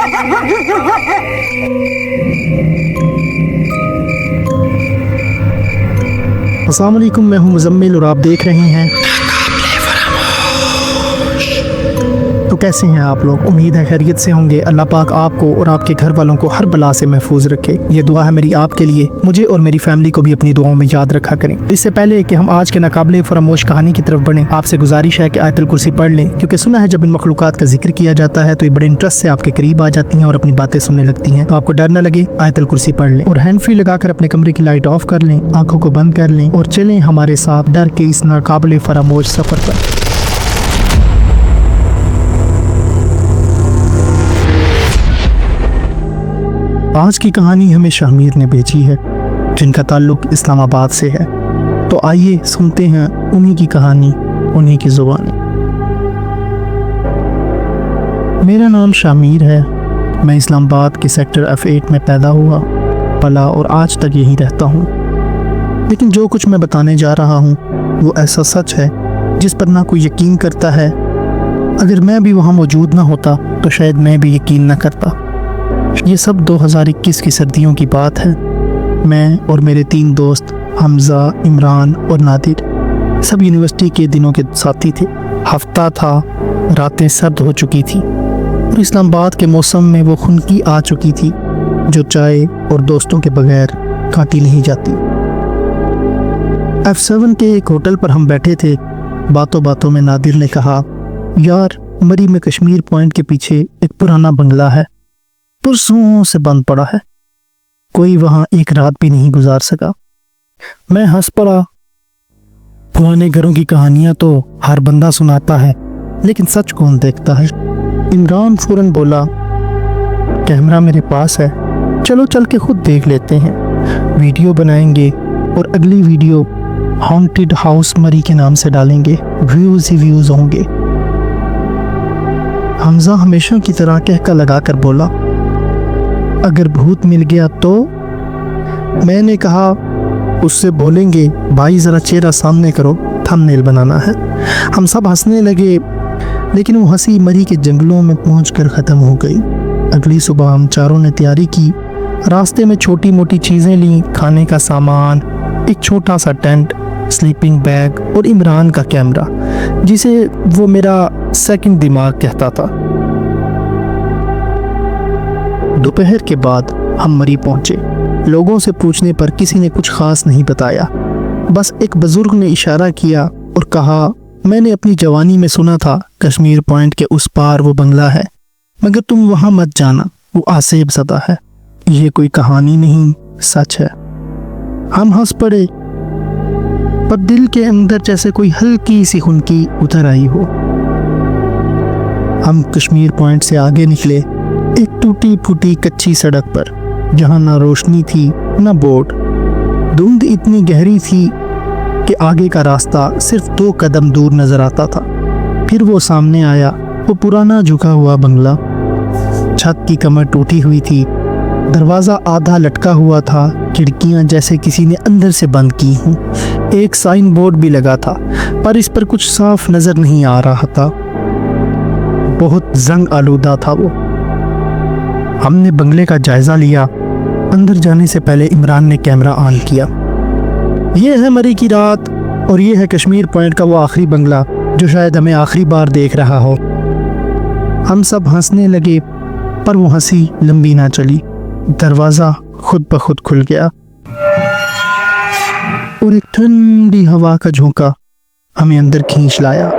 अस्सलाम वालेकुम, मैं हूं मुज़म्मिल और आप देख रहे हैं। तो कैसे हैं आप लोग? उम्मीद है खैरियत से होंगे। अल्लाह पाक आपको और आपके घर वालों को हर बला से महफूज रखे। ये दुआ है मेरी आपके लिए। मुझे और मेरी फैमिली को भी अपनी दुआओं में याद रखा करें। इससे पहले कि हम आज के नाकाबिले फरामोश कहानी की तरफ बढ़ें, आपसे गुजारिश है कि आयतुल कुर्सी पढ़ लें, क्योंकि सुना है जब इन मखलूकात का जिक्र किया जाता है तो ये बड़े इंटरेस्ट से आपके करीब आ जाती हैं और अपनी बातें सुनने लगती हैं। तो आपको डर न लगे, आयतुल कुर्सी पढ़ लें और हैंड फ्री लगाकर अपने कमरे की लाइट ऑफ कर लें, आंखों को बंद कर लें और चलें हमारे साथ डर के इस नाकाबिले फरामोश सफर पर। आज की कहानी हमें शामिर ने भेजी है, जिनका ताल्लुक इस्लामाबाद से है। तो आइए सुनते हैं उन्हीं की कहानी, उन्हीं की ज़ुबानी। मेरा नाम शामिर है। मैं इस्लामाबाद के सेक्टर F8 में पैदा हुआ, पला और आज तक यहीं रहता हूँ। लेकिन जो कुछ मैं बताने जा रहा हूँ वो ऐसा सच है जिस पर ना कोई यकीन करता है। अगर मैं भी वहाँ मौजूद ना होता तो शायद मैं भी यकीन न करता। ये सब 2021 की सर्दियों की बात है। मैं और मेरे 3 दोस्त हमज़ा, इमरान और नादिर सब यूनिवर्सिटी के दिनों के साथी थे। हफ्ता था, रातें सर्द हो चुकी थी और इस्लामाबाद के मौसम में वो खुनकी आ चुकी थी जो चाय और दोस्तों के बगैर काटी नहीं जाती। F7 के एक होटल पर हम बैठे थे। बातों बातों में नादिर ने कहा, यार मरी में कश्मीर पॉइंट के पीछे एक पुराना बंगला है, पुरसों से बंद पड़ा है, कोई वहां एक रात भी नहीं गुजार सका। मैं हंस पड़ा। पुराने घरों की कहानियां तो हर बंदा सुनाता है, लेकिन सच कौन देखता है। इमरान फौरन बोला, कैमरा मेरे पास है, चलो चल के खुद देख लेते हैं। वीडियो बनाएंगे और अगली वीडियो हॉन्टेड हाउस मरी के नाम से डालेंगे, व्यूज ही व्यूज होंगे। हमजा हमेशा की तरह कहका लगा कर बोला, अगर भूत मिल गया तो? मैंने कहा, उससे बोलेंगे भाई ज़रा चेहरा सामने करो, थंबनेल बनाना है। हम सब हंसने लगे, लेकिन वो हंसी मरी के जंगलों में पहुंचकर ख़त्म हो गई। अगली सुबह हम चारों ने तैयारी की। रास्ते में छोटी मोटी चीज़ें लीं, खाने का सामान, एक छोटा सा टेंट, स्लीपिंग बैग और इमरान का कैमरा, जिसे वो मेरा सेकंड दिमाग कहता था। दोपहर के बाद हम मरी पहुंचे। लोगों से पूछने पर किसी ने कुछ खास नहीं बताया। बस एक बुजुर्ग ने इशारा किया और कहा, मैंने अपनी जवानी में सुना था कश्मीर पॉइंट के उस पार वो बंगला है, मगर तुम वहां मत जाना, वो आसेब ज़दा है। ये कोई कहानी नहीं, सच है। हम हंस पड़े, पर दिल के अंदर जैसे कोई हल्की सी खुनकी उतर आई हो। हम कश्मीर पॉइंट से आगे निकले, एक टूटी फूटी कच्ची सड़क पर, जहां ना रोशनी थी ना बोर्ड। धुंध इतनी गहरी थी कि आगे का रास्ता सिर्फ 2 कदम दूर नजर आता था। फिर वो सामने आया, वो पुराना झुका हुआ बंगला। छत की कमर टूटी हुई थी, दरवाज़ा आधा लटका हुआ था, खिड़कियां जैसे किसी ने अंदर से बंद की हों। एक साइन बोर्ड भी लगा था, पर इस पर कुछ साफ नज़र नहीं आ रहा था। बहुत जंग आलूदा था वो। हमने बंगले का जायजा लिया। अंदर जाने से पहले इमरान ने कैमरा ऑन किया। ये है मरी की रात और ये है कश्मीर पॉइंट का वो आखिरी बंगला जो शायद हमें आखिरी बार देख रहा हो। हम सब हंसने लगे, पर वो हंसी लंबी ना चली। दरवाज़ा खुद ब खुद खुल गया और एक ठंडी हवा का झोंका हमें अंदर खींच लाया।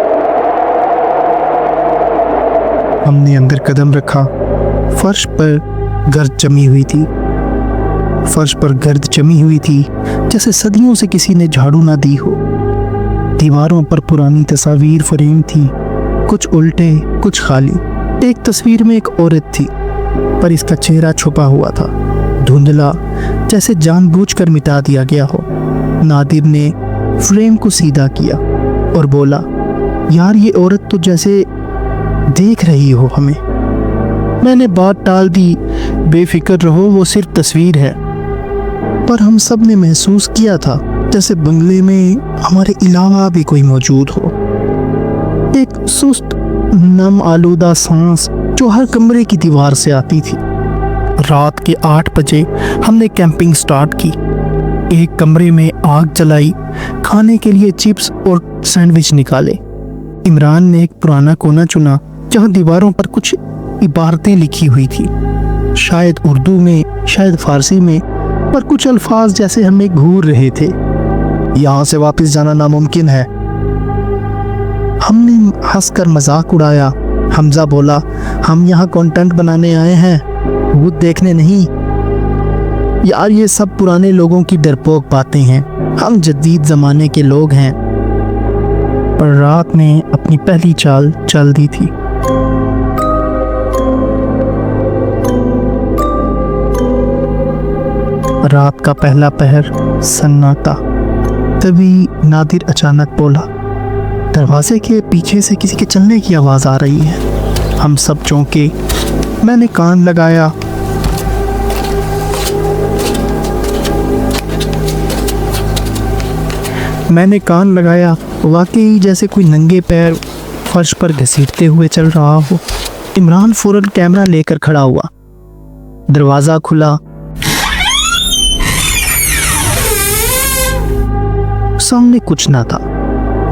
हमने अंदर कदम रखा। फर्श पर गर्द जमी हुई थी। फर्श पर गर्द जमी हुई थी जैसे सदियों से किसी ने झाड़ू ना दी हो। दीवारों पर पुरानी तस्वीर फ्रेम थी, कुछ उल्टे कुछ खाली। एक तस्वीर में एक औरत थी, पर इसका चेहरा छुपा हुआ था, धुंधला, जैसे जानबूझकर मिटा दिया गया हो। नादिर ने फ्रेम को सीधा किया और बोला, यार ये औरत तो जैसे देख रही हो हमें। मैंने बात टाल दी, बेफिक्र रहो, वो सिर्फ तस्वीर है। पर हम सब ने महसूस किया था जैसे बंगले में हमारे अलावा भी कोई मौजूद हो। एक सुस्त नम आलूदा सांस जो हर कमरे की दीवार से आती थी। रात के 8 बजे हमने कैंपिंग स्टार्ट की। एक कमरे में आग जलाई, खाने के लिए चिप्स और सैंडविच निकाले। इमरान ने एक पुराना कोना चुना जहां दीवारों पर कुछ इबारतें लिखी हुई थी, शायद उर्दू में, शायद फारसी में, पर कुछ अल्फाज जैसे हमें घूर रहे थे। यहाँ से वापस जाना नामुमकिन है। हमने हंसकर मजाक उड़ाया। हमजा बोला, हम यहाँ कंटेंट बनाने आए हैं, भूत देखने नहीं। यार ये सब पुराने लोगों की डरपोक बातें हैं, हम जदीद ज़माने के लोग हैं। पर रात ने अपनी पहली चाल चल दी थी। रात का पहला पहर, सन्नाटा। तभी नादिर अचानक बोला, दरवाजे के पीछे से किसी के चलने की आवाज़ आ रही है। हम सब चौंके। मैंने कान लगाया। वाकई जैसे कोई नंगे पैर फर्श पर घसीटते हुए चल रहा हो। इमरान फौरन कैमरा लेकर खड़ा हुआ। दरवाज़ा खुला। सामने कुछ ना था,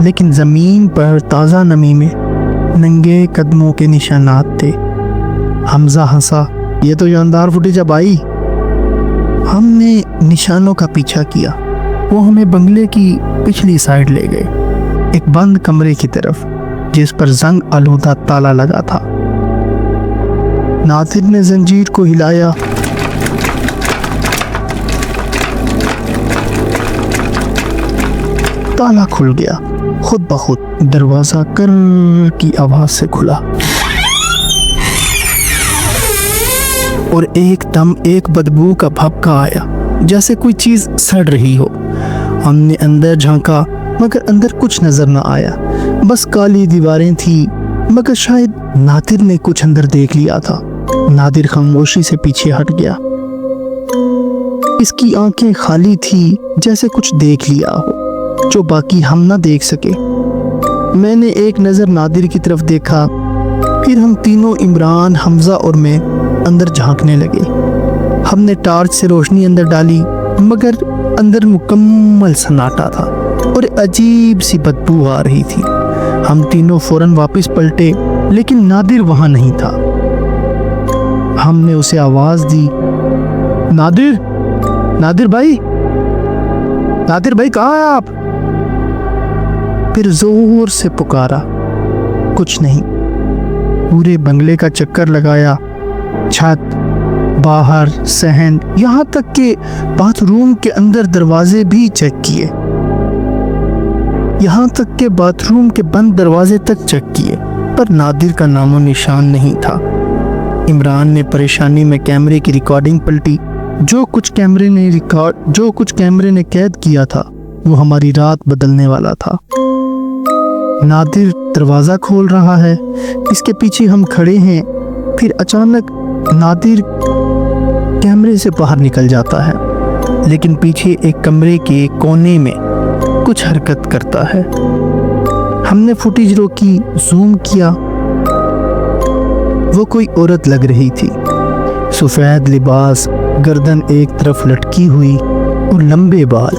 लेकिन ज़मीन पर ताज़ा नमी में नंगे कदमों के निशानात थे। हमजा हंसा, ये तो जानदार फुटेज अब आई। हमने निशानों का पीछा किया। वो हमें बंगले की पिछली साइड ले गए, एक बंद कमरे की तरफ जिस पर जंग आलूदा ताला लगा था। नादिर ने जंजीर को हिलाया। ताला खुल गया खुद ब खुद। दरवाजा कर की आवाज से खुला और एकदम एक बदबू का भभका आया, जैसे कोई चीज सड़ रही हो। हमने अंदर झांका, मगर अंदर कुछ नजर न आया। बस काली दीवारें थी, मगर शायद नादिर ने कुछ अंदर देख लिया था। नादिर खामोशी से पीछे हट गया। इसकी आंखें खाली थी, जैसे कुछ देख लिया हो जो बाकी हम ना देख सके। मैंने एक नज़र नादिर की तरफ देखा, फिर हम तीनों, इमरान, हमजा और मैं, अंदर झांकने लगे। हमने टार्च से रोशनी अंदर डाली, मगर अंदर मुकम्मल सन्नाटा था और अजीब सी बदबू आ रही थी। हम तीनों फौरन वापस पलटे, लेकिन नादिर वहां नहीं था। हमने उसे आवाज दी, नादिर, नादिर भाई, नादिर भाई कहाँ हैं आप? फिर जोर से पुकारा, कुछ नहीं। पूरे बंगले का चक्कर लगाया, छत, बाहर, सहन, यहाँ तक के बाथरूम के अंदर दरवाजे भी चेक किए। यहाँ तक के बाथरूम के बंद दरवाजे तक चेक किए, पर नादिर का नामो निशान नहीं था। इमरान ने परेशानी में कैमरे की रिकॉर्डिंग पलटी। जो कुछ कैमरे ने कैद किया था, वो हमारी रात बदलने वाला था। नादिर दरवाजा खोल रहा है, इसके पीछे हम खड़े हैं। फिर अचानक नादिर कैमरे से बाहर निकल जाता है, लेकिन पीछे एक कमरे के कोने में कुछ हरकत करता है। हमने फुटेज रोकी, जूम किया। वो कोई औरत लग रही थी, सफेद लिबास, गर्दन एक तरफ लटकी हुई और लंबे बाल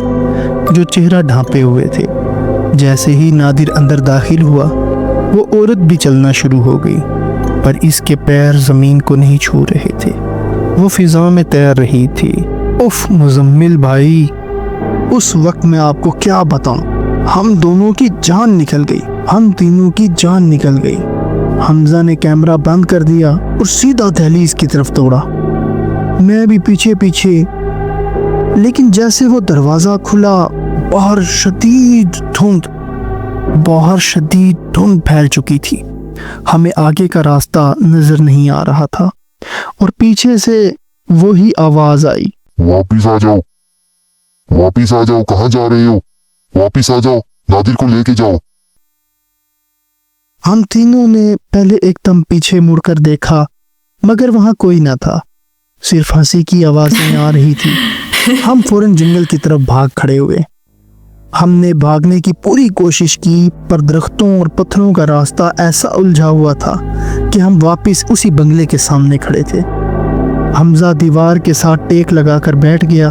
जो चेहरा ढांपे हुए थे। जैसे ही नादिर अंदर दाखिल हुआ, वो औरत भी चलना शुरू हो गई, पर इसके पैर जमीन को नहीं छू रहे थे। वो फिजा में तैर रही थी। उफ मुजम्मिल भाई, उस वक्त मैं आपको क्या बताऊं, हम दोनों की जान निकल गई, हम तीनों की जान निकल गई। हमजा ने कैमरा बंद कर दिया और सीधा दहलीज की तरफ दौड़ा, मैं भी पीछे पीछे। लेकिन जैसे वो दरवाजा खुला, बाहर शदीद धुंध फैल चुकी थी। हमें आगे का रास्ता नजर नहीं आ रहा था और पीछे से वही आवाज आई, वापिस आ जाओ, वापिस आ जाओ, कहाँ जा रहे हो, वापिस आ जाओ, नादिर को लेके जाओ। हम तीनों ने पहले एकदम पीछे मुड़कर देखा, मगर वहां कोई ना था, सिर्फ हंसी की आवाजें आ रही थी। हम फौरन जंगल की तरफ भाग खड़े हुए। हमने भागने की पूरी कोशिश की, पर दरख्तों और पत्थरों का रास्ता ऐसा उलझा हुआ था کہ ہم واپس اسی بنگلے کے سامنے کھڑے تھے۔ حمزہ دیوار کے ساتھ ٹیک لگا کر بیٹھ گیا۔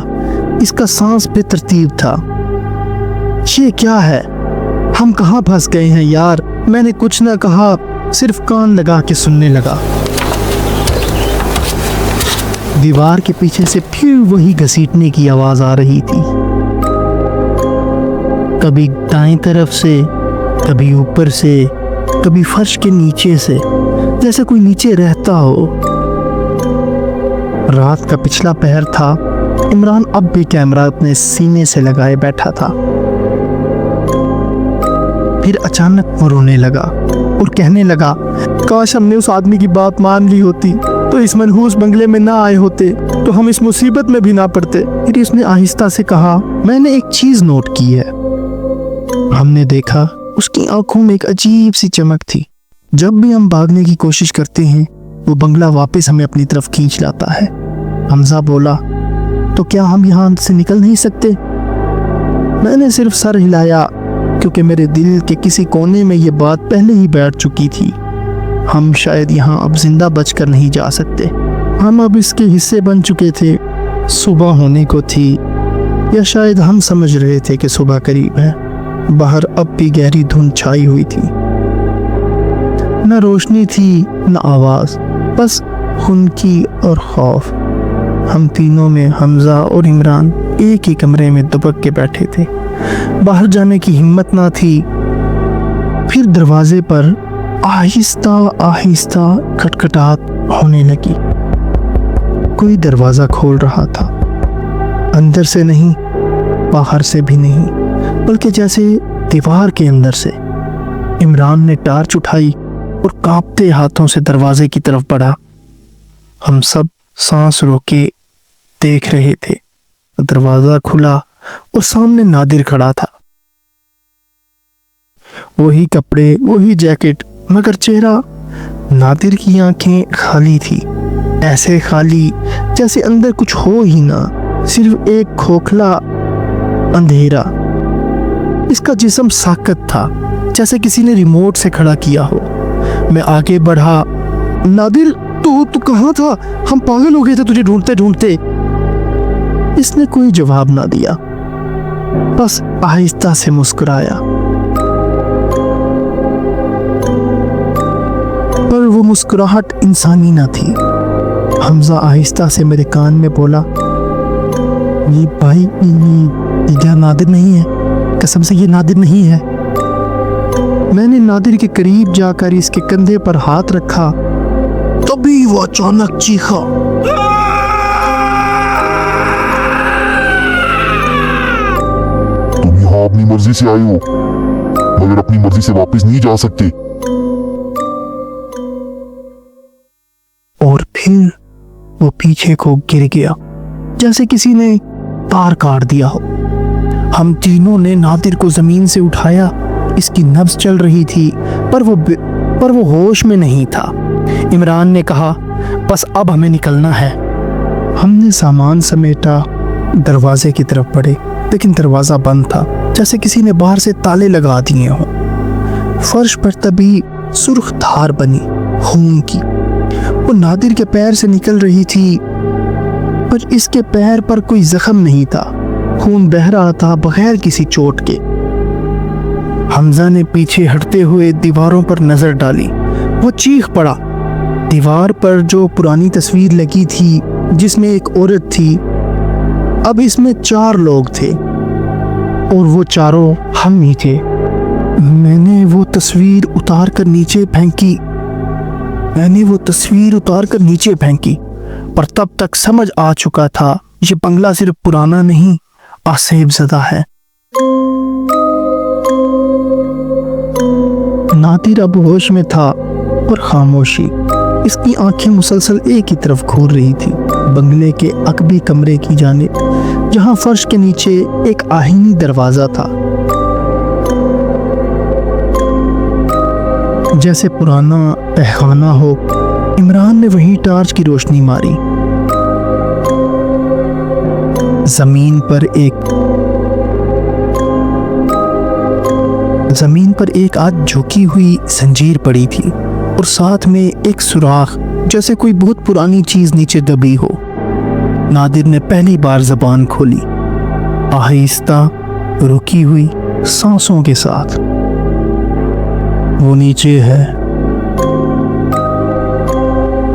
اس کا سانس بے ترتیب تھا۔ یہ کیا ہے؟ ہم کہاں پھنس گئے ہیں یار؟ میں نے کچھ نہ کہا، صرف کان لگا کے سننے لگا۔ دیوار کے پیچھے سے پھر وہی گھسیٹنے کی آواز آ رہی تھی، کبھی دائیں طرف سے، کبھی اوپر سے، کبھی فرش کے نیچے سے، جیسے کوئی نیچے رہتا ہو۔ رات کا پچھلا پہر تھا۔ عمران اب بھی کیمرہ اپنے سینے سے لگائے بیٹھا تھا۔ پھر اچانک وہ رونے لگا اور کہنے لگا، کاش ہم نے اس آدمی کی بات مان لی ہوتی تو اس منحوس بنگلے میں نہ آئے ہوتے، تو ہم اس مصیبت میں بھی نہ پڑتے۔ پھر اس نے آہستہ سے کہا، میں نے ایک چیز نوٹ کی ہے۔ ہم نے دیکھا اس کی آنکھوں میں ایک عجیب سی چمک تھی۔ جب بھی ہم بھاگنے کی کوشش کرتے ہیں وہ بنگلہ واپس ہمیں اپنی طرف کھینچ لاتا ہے۔ حمزہ بولا، تو کیا ہم یہاں سے نکل نہیں سکتے؟ میں نے صرف سر ہلایا، کیونکہ میرے دل کے کسی کونے میں یہ بات پہلے ہی بیٹھ چکی تھی۔ ہم شاید یہاں اب زندہ بچ کر نہیں جا سکتے۔ ہم اب اس کے حصے بن چکے تھے۔ صبح ہونے کو تھی، یا شاید ہم سمجھ رہے تھے کہ صبح قریب ہے۔ باہر اب بھی گہری دھند چھائی ہوئی تھی، نہ روشنی تھی نہ آواز، بس خنکی اور خوف۔ ہم تینوں میں، حمزہ اور عمران، ایک ہی کمرے میں دبک کے بیٹھے تھے۔ باہر جانے کی ہمت نہ تھی۔ پھر دروازے پر آہستہ آہستہ کھٹکھٹاہٹ ہونے لگی۔ کوئی دروازہ کھول رہا تھا، اندر سے نہیں، باہر سے بھی نہیں، بلکہ جیسے دیوار کے اندر سے۔ عمران نے ٹارچ اٹھائی اور کانپتے ہاتھوں سے دروازے کی طرف بڑھا۔ ہم سب سانس روکے دیکھ رہے تھے۔ دروازہ کھلا اور سامنے نادر کھڑا تھا۔ وہی کپڑے، وہی جیکٹ، مگر چہرہ، نادر کی آنکھیں خالی تھی، ایسے خالی جیسے اندر کچھ ہو ہی نہ، صرف ایک کھوکھلا اندھیرا۔ اس کا جسم ساکت تھا، جیسے کسی نے ریموٹ سے کھڑا کیا ہو۔ میں آگے بڑھا، نادر تو کہاں تھا؟ ہم پاگل ہو گئے تھے تجھے ڈھونڈتے ڈھونڈتے۔ اس نے کوئی جواب نہ دیا، بس آہستہ سے مسکرایا، پر وہ مسکراہٹ انسانی نہ تھی۔ حمزہ آہستہ سے میرے کان میں بولا، یہ بھائی، یہ کیا نادر نہیں ہے؟ قسم سے یہ نادر نہیں ہے۔ میں نے نادر کے قریب جا کر اس کے کندھے پر ہاتھ رکھا، تبھی وہ اچانک چیخا۔ تم یہاں اپنی مرضی سے آئے ہو، مگر اپنی مرضی سے واپس نہیں جا سکتے۔ اور پھر وہ پیچھے کو گر گیا، جیسے کسی نے تار کاٹ دیا ہو۔ ہم تینوں نے نادر کو زمین سے اٹھایا۔ اس کی نبض چل رہی تھی، پر وہ ہوش میں نہیں تھا۔ عمران نے کہا، بس اب ہمیں نکلنا ہے۔ ہم نے سامان سمیٹا، دروازے کی طرف بڑھے، لیکن دروازہ بند تھا، جیسے کسی نے باہر سے تالے لگا دیے ہوں۔ فرش پر تبھی سرخ دھار بنی خون کی۔ وہ نادر کے پیر سے نکل رہی تھی، پر اس کے پیر پر کوئی زخم نہیں تھا۔ خون بہہ رہا تھا بغیر کسی چوٹ کے۔ حمزہ نے پیچھے ہٹتے ہوئے دیواروں پر نظر ڈالی۔ وہ چیخ پڑا۔ دیوار پر جو پرانی تصویر لگی تھی، جس میں ایک عورت تھی، اب اس میں 4 لوگ تھے، اور وہ چاروں ہم ہی تھے۔ میں نے وہ تصویر اتار کر نیچے پھینکی، پر تب تک سمجھ آ چکا تھا یہ بنگلہ صرف پرانا نہیں، آسیب زدہ ہے۔ نادر اب ہوش میں تھا، اور خاموشی۔ اس کی آنکھیں مسلسل ایک ہی طرف گھور رہی تھی، بنگلے کے عقبی کمرے کی جانب، جہاں فرش کے نیچے ایک آہنی دروازہ تھا، جیسے پرانا تہخانہ ہو۔ عمران نے وہیں ٹارچ کی روشنی ماری۔ زمین پر ایک آدھ جھکی ہوئی زنجیر پڑی تھی، اور ساتھ میں ایک سوراخ جیسے کوئی بہت پرانی چیز نیچے دبی ہو۔ نادر نے پہلی بار زبان کھولی، آہستہ رکی ہوئی سانسوں کے ساتھ۔ وہ نیچے ہے۔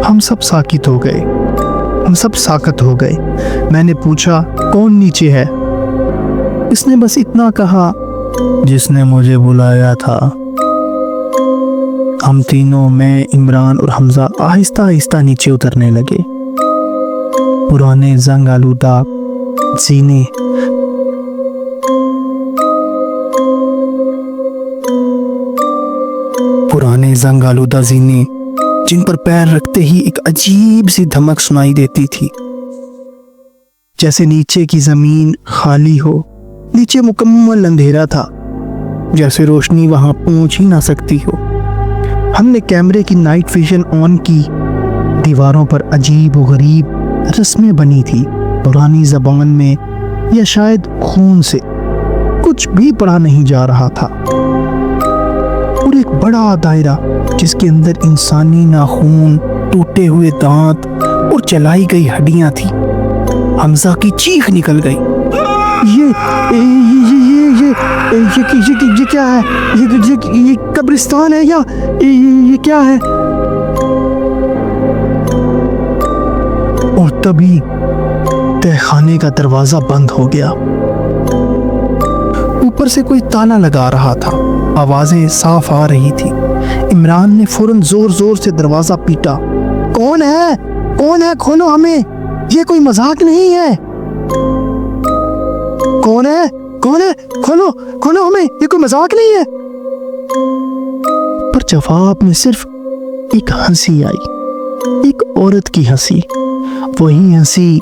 ہم سب ساکت ہو گئے، میں نے پوچھا کون نیچے ہے؟ اس نے بس اتنا کہا، جس نے مجھے بلایا تھا۔ ہم تینوں، میں، عمران اور حمزہ آہستہ آہستہ نیچے اترنے لگے۔ پرانے زنگ آلودہ زینے جن پر پیر رکھتے ہی ایک عجیب سی دھمک سنائی دیتی تھی، جیسے نیچے کی زمین خالی ہو۔ نیچے مکمل اندھیرا تھا، جیسے روشنی وہاں پہنچ ہی نہ سکتی ہو۔ ہم نے کیمرے کی نائٹ ویژن آن کی۔ دیواروں پر عجیب و غریب رسمیں بنی تھی، پرانی زبان میں یا شاید خون سے۔ کچھ بھی پڑھا نہیں جا رہا تھا، اور ایک بڑا دائرہ جس کے اندر انسانی ناخون، ٹوٹے ہوئے دانت اور جلائی گئی ہڈیاں تھی۔ حمزہ کی چیخ نکل گئی، یہ کیا ہے؟ یہ قبرستان ہے یا یہ کیا ہے؟ اور تبھی تہ خانے کا دروازہ بند ہو گیا۔ اوپر سے کوئی تالا لگا رہا تھا، آوازیں صاف آ رہی تھی۔ عمران نے فوراً زور زور سے دروازہ پیٹا۔ کون ہے؟ کھولو ہمیں، یہ کوئی مذاق نہیں ہے۔ کون ہے؟ کھولو ہمیں، یہ کوئی مذاق نہیں ہے۔ پر جواب میں صرف ایک ہنسی آئی، ایک عورت کی ہنسی، وہی ہنسی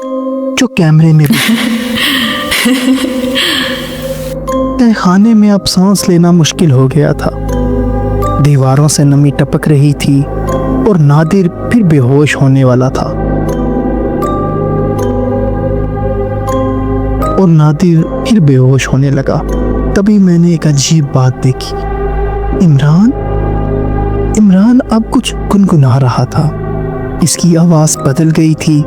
جو کیمرے میں خانے میں اب سانس لینا مشکل ہو گیا تھا۔ دیواروں سے نمی ٹپک رہی تھی اور نادر پھر بے ہوش ہونے والا تھا۔ لگا۔ تبھی میں نے ایک عجیب بات دیکھی۔ عمران اب کچھ گنگنا رہا تھا۔ اس کی آواز بدل گئی تھی،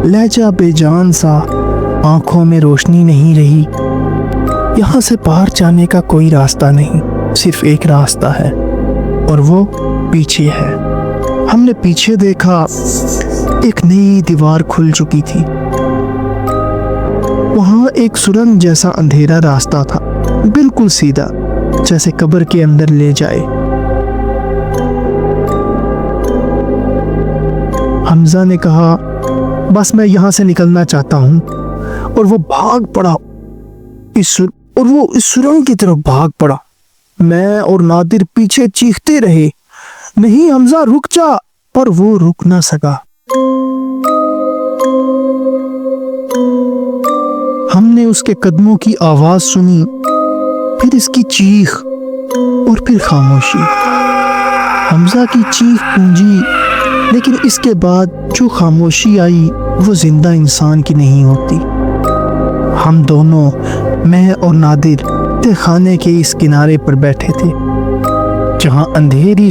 لہجہ بے جان سا، آنکھوں میں روشنی نہیں رہی۔ یہاں سے باہر جانے کا کوئی راستہ نہیں، صرف ایک راستہ ہے، اور وہ پیچھے ہے۔ ہم نے پیچھے دیکھا، ایک نئی دیوار کھل چکی تھی۔ وہاں ایک سرنگ جیسا اندھیرا راستہ تھا، بالکل سیدھا، جیسے قبر کے اندر لے جائے۔ حمزہ نے کہا، بس میں یہاں سے نکلنا چاہتا ہوں، اور وہ بھاگ پڑا، اس سرنگ کی طرف بھاگ پڑا۔ میں اور نادر پیچھے چیختے رہے، نہیں حمزہ رک جا، پر وہ رک نہ سکا۔ ہم نے اس کے قدموں کی آواز سنی، پھر اس کی چیخ، اور پھر خاموشی۔ حمزہ کی چیخ گونجی، لیکن اس کے بعد جو خاموشی آئی وہ زندہ انسان کی نہیں ہوتی۔ ہم دونوں، میں اور نادر، تہ خانے کے اس کنارے پر بیٹھے تھے، جہاں اندھیری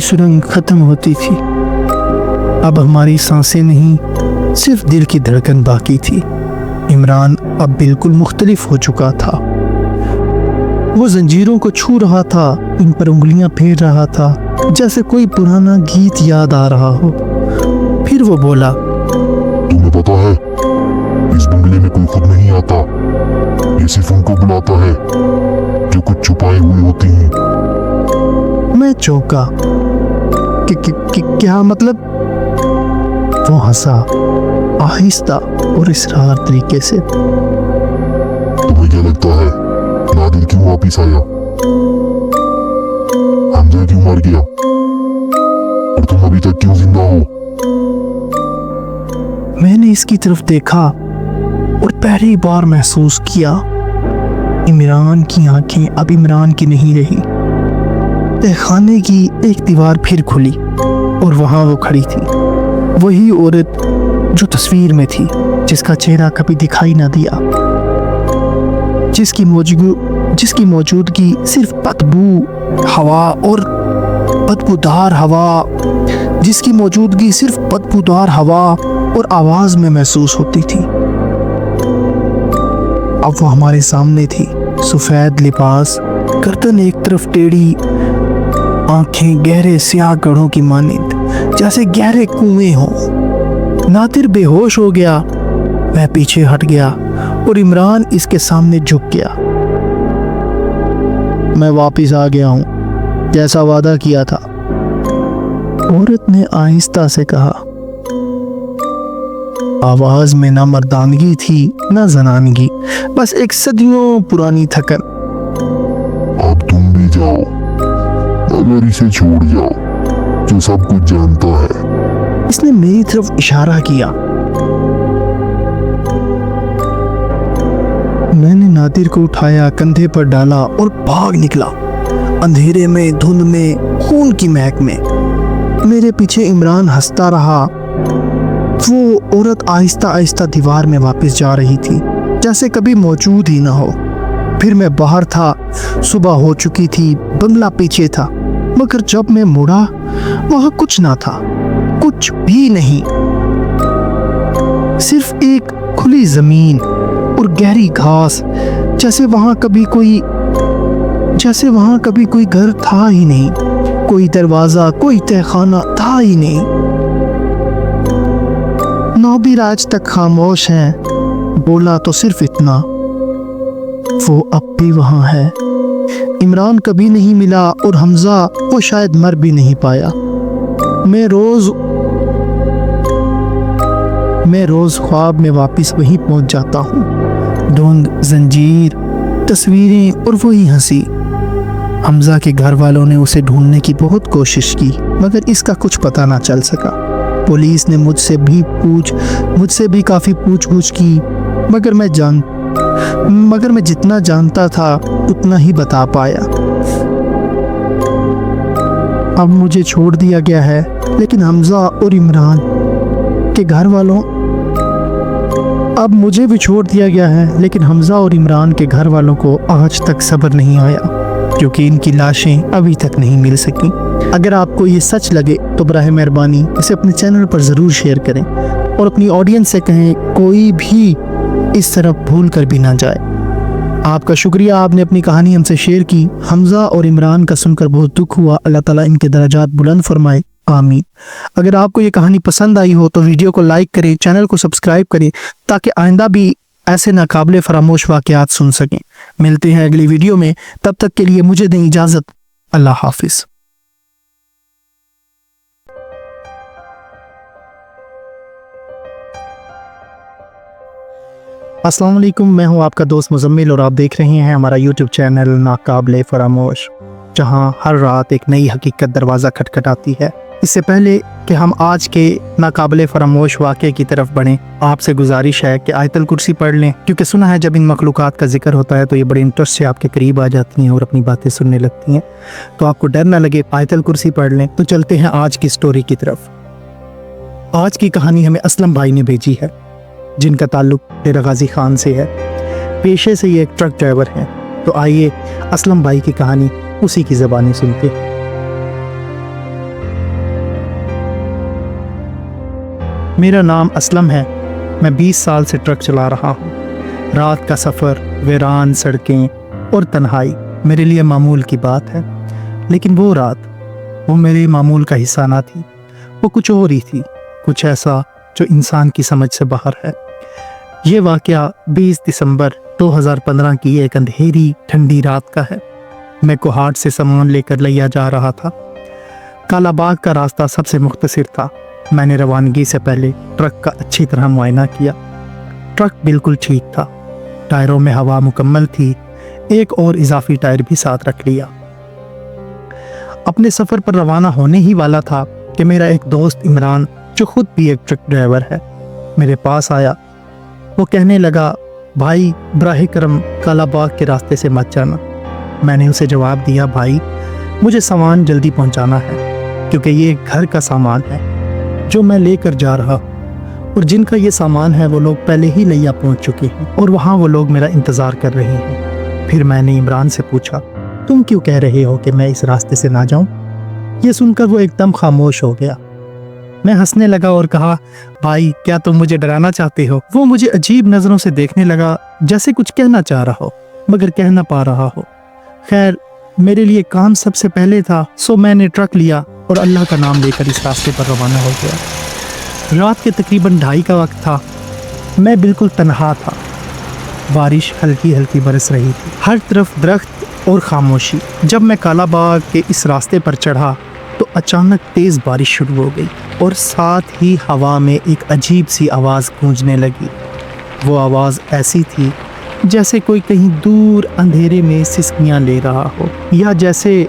سرنگ ختم ہوتی تھی۔ اب ہماری سانسیں نہیں، صرف دل کی دھڑکن باقی تھی۔ عمران اب بالکل مختلف ہو چکا تھا۔ وہ زنجیروں کو چھو رہا تھا، ان پر انگلیاں پھیر رہا تھا، جیسے کوئی پرانا گیت یاد آ رہا ہو۔ پھر وہ بولا، تمہیں پتا ہے اس بنگلے میں کوئی خود نہیں آتا، یہ صرف ان کو بلاتا ہے جو کچھ چھپائے ہوئے ہوتے ہیں۔ میں چونکا، کیا مطلب؟ وہ ہنسا، آہستہ اور اسرار طریقے سے۔ تمہیں کیا لگتا ہے نادر کیوں واپس آیا؟ حمزہ کیوں مر گیا؟ اور تم ابھی تک کیوں زندہ ہو؟ میں نے اس کی طرف دیکھا اور پہلی بار محسوس کیا عمران کی آنکھیں اب عمران کی نہیں رہی۔ تہ خانے کی ایک دیوار پھر کھلی اور وہاں وہ کھڑی تھی، وہی عورت جو تصویر میں تھی، جس کا چہرہ کبھی دکھائی نہ دیا، جس کی موجودگی صرف بدبودار ہوا اور آواز میں محسوس ہوتی تھی۔ اب وہ ہمارے سامنے تھی، سفید لباس، گردن ایک طرف ٹیڑھی، آنکھیں گہرے سیاہ گڑھوں کی مانند جیسے گہرے کنویں ہوں۔ نادر بے ہوش ہو گیا، میں پیچھے ہٹ گیا اور عمران اس کے سامنے جھک گیا۔ میں واپس آ گیا ہوں، جیسا وعدہ کیا تھا، عورت نے آہستہ سے کہا۔ آواز میں نہ مردانگی تھی نہ زنانگی، بس ایک صدیوں پرانی تھکن۔ اب تم بھی جاؤ، مگر اسے چھوڑ جاؤ جو سب کچھ جانتا ہے۔ اس نے میری طرف اشارہ کیا۔ میں نے نادر کو اٹھایا، کندھے پر ڈالا اور بھاگ نکلا، اندھیرے میں، دھند میں، خون کی مہک میں۔ میرے پیچھے عمران ہنستا رہا۔ وہ عورت آہستہ آہستہ دیوار میں واپس جا رہی تھی، جیسے کبھی موجود ہی نہ ہو۔ پھر میں باہر تھا، صبح ہو چکی تھی، بنگلہ پیچھے تھا، مگر جب میں مڑا وہاں کچھ نہ تھا، کچھ بھی نہیں، صرف ایک کھلی زمین اور گہری گھاس، جیسے وہاں کبھی کوئی گھر تھا ہی نہیں، کوئی دروازہ، کوئی تہخانہ تھا ہی نہیں۔ نوبیر آج تک خاموش ہے، بولا تو صرف اتنا، وہ اب بھی وہاں ہے۔ عمران کبھی نہیں ملا اور حمزہ وہ شاید مر بھی نہیں پایا۔ میں روز خواب میں واپس وہیں پہنچ جاتا ہوں، دھند، زنجیر، تصویریں اور وہی ہنسی۔ حمزہ کے گھر والوں نے اسے ڈھونڈنے کی بہت کوشش کی، مگر اس کا کچھ پتہ نہ چل سکا۔ پولیس نے مجھ سے بھی کافی پوچھ گچھ کی، مگر میں جتنا جانتا تھا اتنا ہی بتا پایا۔ اب مجھے چھوڑ دیا گیا ہے، لیکن حمزہ اور عمران کے گھر والوں کو آج تک صبر نہیں آیا، کیونکہ ان کی لاشیں ابھی تک نہیں مل سکیں۔ اگر آپ کو یہ سچ لگے تو براہ مہربانی اسے اپنے چینل پر ضرور شیئر کریں اور اپنی آڈینس سے کہیں کوئی بھی اس طرف بھول کر بھی نہ جائے۔ آپ کا شکریہ، آپ نے اپنی کہانی ہم سے شیئر کی۔ حمزہ اور عمران کا سن کر بہت دکھ ہوا، اللہ تعالیٰ ان کے درجات بلند فرمائے، آمین۔ اگر آپ کو یہ کہانی پسند آئی ہو تو ویڈیو کو لائک کریں، چینل کو سبسکرائب کریں تاکہ آئندہ بھی ایسے ناقابل فراموش واقعات سن سکیں۔ ملتے ہیں اگلی ویڈیو میں، تب تک کے لیے مجھے دیں اجازت، اللہ حافظ۔ السلام علیکم، میں ہوں آپ کا دوست مزمل اور آپ دیکھ رہے ہیں ہمارا یوٹیوب چینل ناقابل فراموش، جہاں ہر رات ایک نئی حقیقت دروازہ کھٹکھٹاتی ہے۔ اس سے پہلے کہ ہم آج کے ناقابل فراموش واقعے کی طرف بڑھیں، آپ سے گزارش ہے کہ آیت الکرسی پڑھ لیں، کیونکہ سنا ہے جب ان مخلوقات کا ذکر ہوتا ہے تو یہ بڑے انٹرسٹ سے آپ کے قریب آ جاتی ہیں اور اپنی باتیں سننے لگتی ہیں۔ تو آپ کو ڈر نہ لگے، آیت الکرسی پڑھ لیں۔ تو چلتے ہیں آج کی سٹوری کی طرف۔ آج کی کہانی ہمیں اسلم بھائی نے بھیجی ہے، جن کا تعلق ڈیرہ غازی خان سے ہے۔ پیشے سے یہ ایک ٹرک ڈرائیور ہیں۔ تو آئیے اسلم بھائی کی کہانی اسی کی زبانی سنتے ہیں۔ میرا نام اسلم ہے، میں 20 سال سے ٹرک چلا رہا ہوں۔ رات کا سفر، ویران سڑکیں اور تنہائی میرے لیے معمول کی بات ہے، لیکن وہ رات، وہ میرے معمول کا حصہ نہ تھی، وہ کچھ اور ہی تھی، کچھ ایسا جو انسان کی سمجھ سے باہر ہے۔ یہ واقعہ 20 دسمبر 2015 کی ایک اندھیری ٹھنڈی رات کا ہے۔ میں کوہاٹ سے سامان لے کر لیا جا رہا تھا۔ کالا باغ کا راستہ سب سے مختصر تھا۔ میں نے روانگی سے پہلے ٹرک کا اچھی طرح معائنہ کیا۔ ٹرک بالکل ٹھیک تھا، ٹائروں میں ہوا مکمل تھی، ایک اور اضافی ٹائر بھی ساتھ رکھ لیا۔ اپنے سفر پر روانہ ہونے ہی والا تھا کہ میرا ایک دوست عمران، جو خود بھی ایک ٹرک ڈرائیور ہے، میرے پاس آیا۔ وہ کہنے لگا، بھائی براہ کرم کالا باغ کے راستے سے مت جانا۔ میں نے اسے جواب دیا، بھائی مجھے سامان جلدی پہنچانا ہے، کیونکہ یہ گھر کا سامان ہے جو میں لے کر جا رہا ہوں، اور جن کا یہ سامان ہے وہ لوگ پہلے ہی لیا پہنچ چکے ہیں، اور وہاں وہ لوگ میرا انتظار کر رہے ہیں۔ پھر میں نے عمران سے پوچھا تم کیوں کہہ رہے ہو کہ میں اس راستے سے نہ جاؤں؟ یہ سن کر وہ ایک دم خاموش ہو گیا۔ میں ہنسنے لگا اور کہا بھائی کیا تم مجھے ڈرانا چاہتے ہو؟ وہ مجھے عجیب نظروں سے دیکھنے لگا جیسے کچھ کہنا چاہ رہا ہو مگر کہہ نہ پا رہا ہو۔ خیر میرے لیے کام سب سے پہلے تھا، سو میں نے ٹرک لیا اور اللہ کا نام لے کر اس راستے پر روانہ ہو گیا۔ رات کے تقریباً 2:30 کا وقت تھا۔ میں بالکل تنہا تھا۔ بارش ہلکی ہلکی برس رہی تھی، ہر طرف درخت اور خاموشی۔ جب میں کالا باغ کے اس راستے پر چڑھا تو اچانک تیز بارش شروع ہو گئی اور ساتھ ہی ہوا میں ایک عجیب سی آواز گونجنے لگی۔ وہ آواز ایسی تھی جیسے کوئی کہیں دور اندھیرے میں سسکیاں لے رہا ہو یا جیسے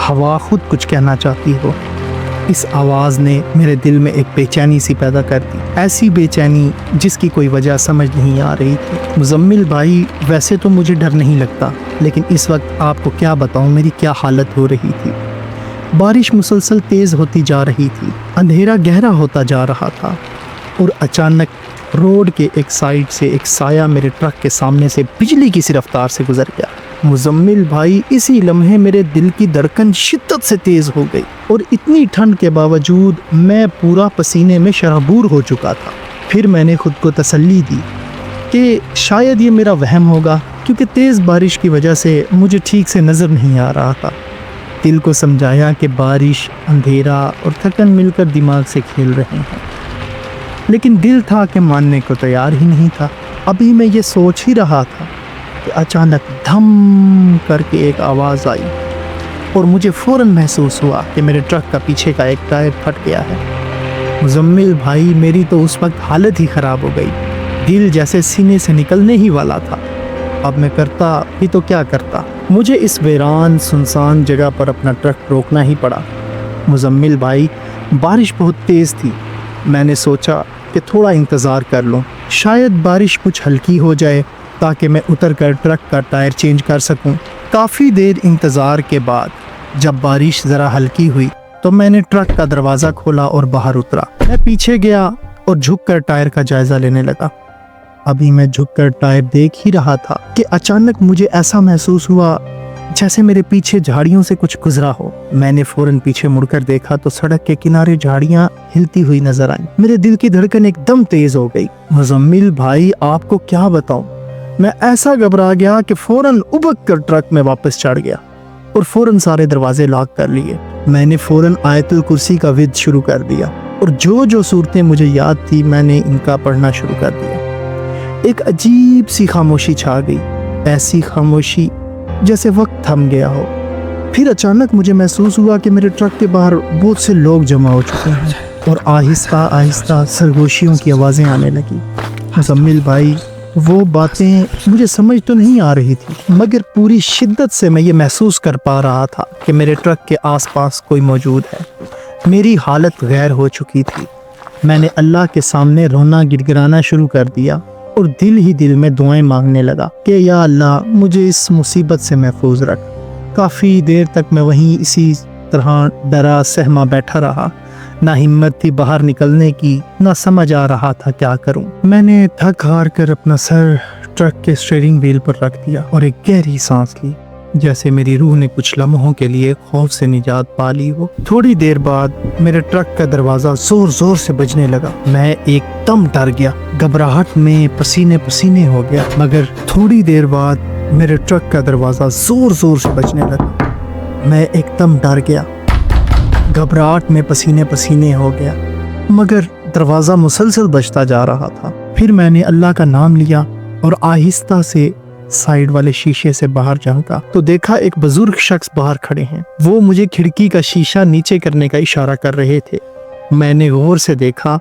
ہوا خود کچھ کہنا چاہتی ہو۔ اس آواز نے میرے دل میں ایک بے چینی سی پیدا کر دی، ایسی بے چینی جس کی کوئی وجہ سمجھ نہیں آ رہی تھی۔ مزمل بھائی ویسے تو مجھے ڈر نہیں لگتا، لیکن اس وقت آپ کو کیا بتاؤں میری کیا حالت ہو رہی تھی۔ بارش مسلسل تیز ہوتی جا رہی تھی، اندھیرا گہرا ہوتا جا رہا تھا اور اچانک روڈ کے ایک سائیڈ سے ایک سایہ میرے ٹرک کے سامنے سے بجلی کی سی رفتار سے گزر گیا۔ مزمل بھائی اسی لمحے میرے دل کی دھڑکن شدت سے تیز ہو گئی اور اتنی ٹھنڈ کے باوجود میں پورا پسینے میں شرابور ہو چکا تھا۔ پھر میں نے خود کو تسلی دی کہ شاید یہ میرا وہم ہوگا، کیونکہ تیز بارش کی وجہ سے مجھے ٹھیک سے نظر نہیں آ رہا تھا۔ دل کو سمجھایا کہ بارش، اندھیرا اور تھکن مل کر دماغ سے کھیل رہے ہیں، لیکن دل تھا کہ ماننے کو تیار ہی نہیں تھا۔ ابھی میں یہ سوچ ہی رہا تھا کہ اچانک دھم کر کے ایک آواز آئی اور مجھے فوراً محسوس ہوا کہ میرے ٹرک کا پیچھے کا ایک ٹائر پھٹ گیا ہے۔ مزمل بھائی میری تو اس وقت حالت ہی خراب ہو گئی، دل جیسے سینے سے نکلنے ہی والا تھا۔ اب میں کرتا بھی تو کیا کرتا، مجھے اس ویران سنسان جگہ پر اپنا ٹرک روکنا ہی پڑا۔ مزمل بھائی بارش بہت تیز تھی، میں نے سوچا کہ تھوڑا انتظار کر لوں، شاید بارش کچھ ہلکی ہو جائے تاکہ میں اتر کر ٹرک کا ٹائر چینج کر سکوں۔ کافی دیر انتظار کے بعد جب بارش ذرا ہلکی ہوئی تو میں نے ٹرک کا دروازہ کھولا اور باہر اترا۔ میں پیچھے گیا اور جھک کر ٹائر کا جائزہ لینے لگا۔ ابھی میں جھک کر ٹائر دیکھ ہی رہا تھا کہ اچانک مجھے ایسا محسوس ہوا جیسے میرے پیچھے جھاڑیوں سے کچھ گزرا ہو۔ میں نے فوراً پیچھے مڑ کر دیکھا تو سڑک کے کنارے جھاڑیاں ہلتی ہوئی نظر آئیں۔ میرے دل کی دھڑکن ایک دم تیز ہو گئی۔ مزمل بھائی آپ کو کیا بتاؤں، میں ایسا گھبرا گیا کہ فوراً ابک کر ٹرک میں واپس چڑھ گیا اور فوراً سارے دروازے لاک کر لیے۔ میں نے فوراً آیت الکرسی کا ورد شروع کر دیا اور جو صورتیں مجھے یاد تھی میں نے ان کا پڑھنا شروع کر دیا۔ ایک عجیب سی خاموشی چھا گئی، ایسی خاموشی جیسے وقت تھم گیا ہو۔ پھر اچانک مجھے محسوس ہوا کہ میرے ٹرک کے باہر بہت سے لوگ جمع ہو چکے ہیں اور آہستہ آہستہ سرگوشیوں کی آوازیں آنے لگی۔ مزمل بھائی وہ باتیں مجھے سمجھ تو نہیں آ رہی تھی، مگر پوری شدت سے میں یہ محسوس کر پا رہا تھا کہ میرے ٹرک کے آس پاس کوئی موجود ہے۔ میری حالت غیر ہو چکی تھی۔ میں نے اللہ کے سامنے رونا گڑگڑانا شروع کر دیا اور دل ہی دل میں دعائیں مانگنے لگا کہ یا اللہ مجھے اس مصیبت سے محفوظ رکھ۔ کافی دیر تک میں وہیں اسی طرح ڈرا سہما بیٹھا رہا، نہ ہمت تھی باہر نکلنے کی، نہ سمجھ آ رہا تھا کیا کروں۔ میں نے تھک ہار کر اپنا سر ٹرک کے اسٹیئرنگ وہیل پر رکھ دیا اور ایک گہری سانس لی، جیسے میری روح نے کچھ لمحوں کے لیے خوف سے نجات پا لی ہو۔ تھوڑی دیر بعد میرے ٹرک کا دروازہ زور زور سے بجنے لگا۔ میں ایک دم ڈر گیا، گھبراہٹ میں پسینے پسینے ہو گیا، مگر تھوڑی دیر بعد میرے ٹرک کا دروازہ زور زور سے بجنے لگا۔ میں ایک دم ڈر گیا، گھبراہٹ میں پسینے پسینے ہو گیا، مگر دروازہ مسلسل بجتا جا رہا تھا۔ پھر میں نے اللہ کا نام لیا اور آہستہ سے سائیڈ والے شیشے سے باہر جھانکا تو دیکھا ایک بزرگ شخص باہر کھڑے ہیں۔ وہ مجھے کھڑکی کا شیشہ نیچے کرنے کا اشارہ کر رہے تھے۔ میں نے غور سے دیکھا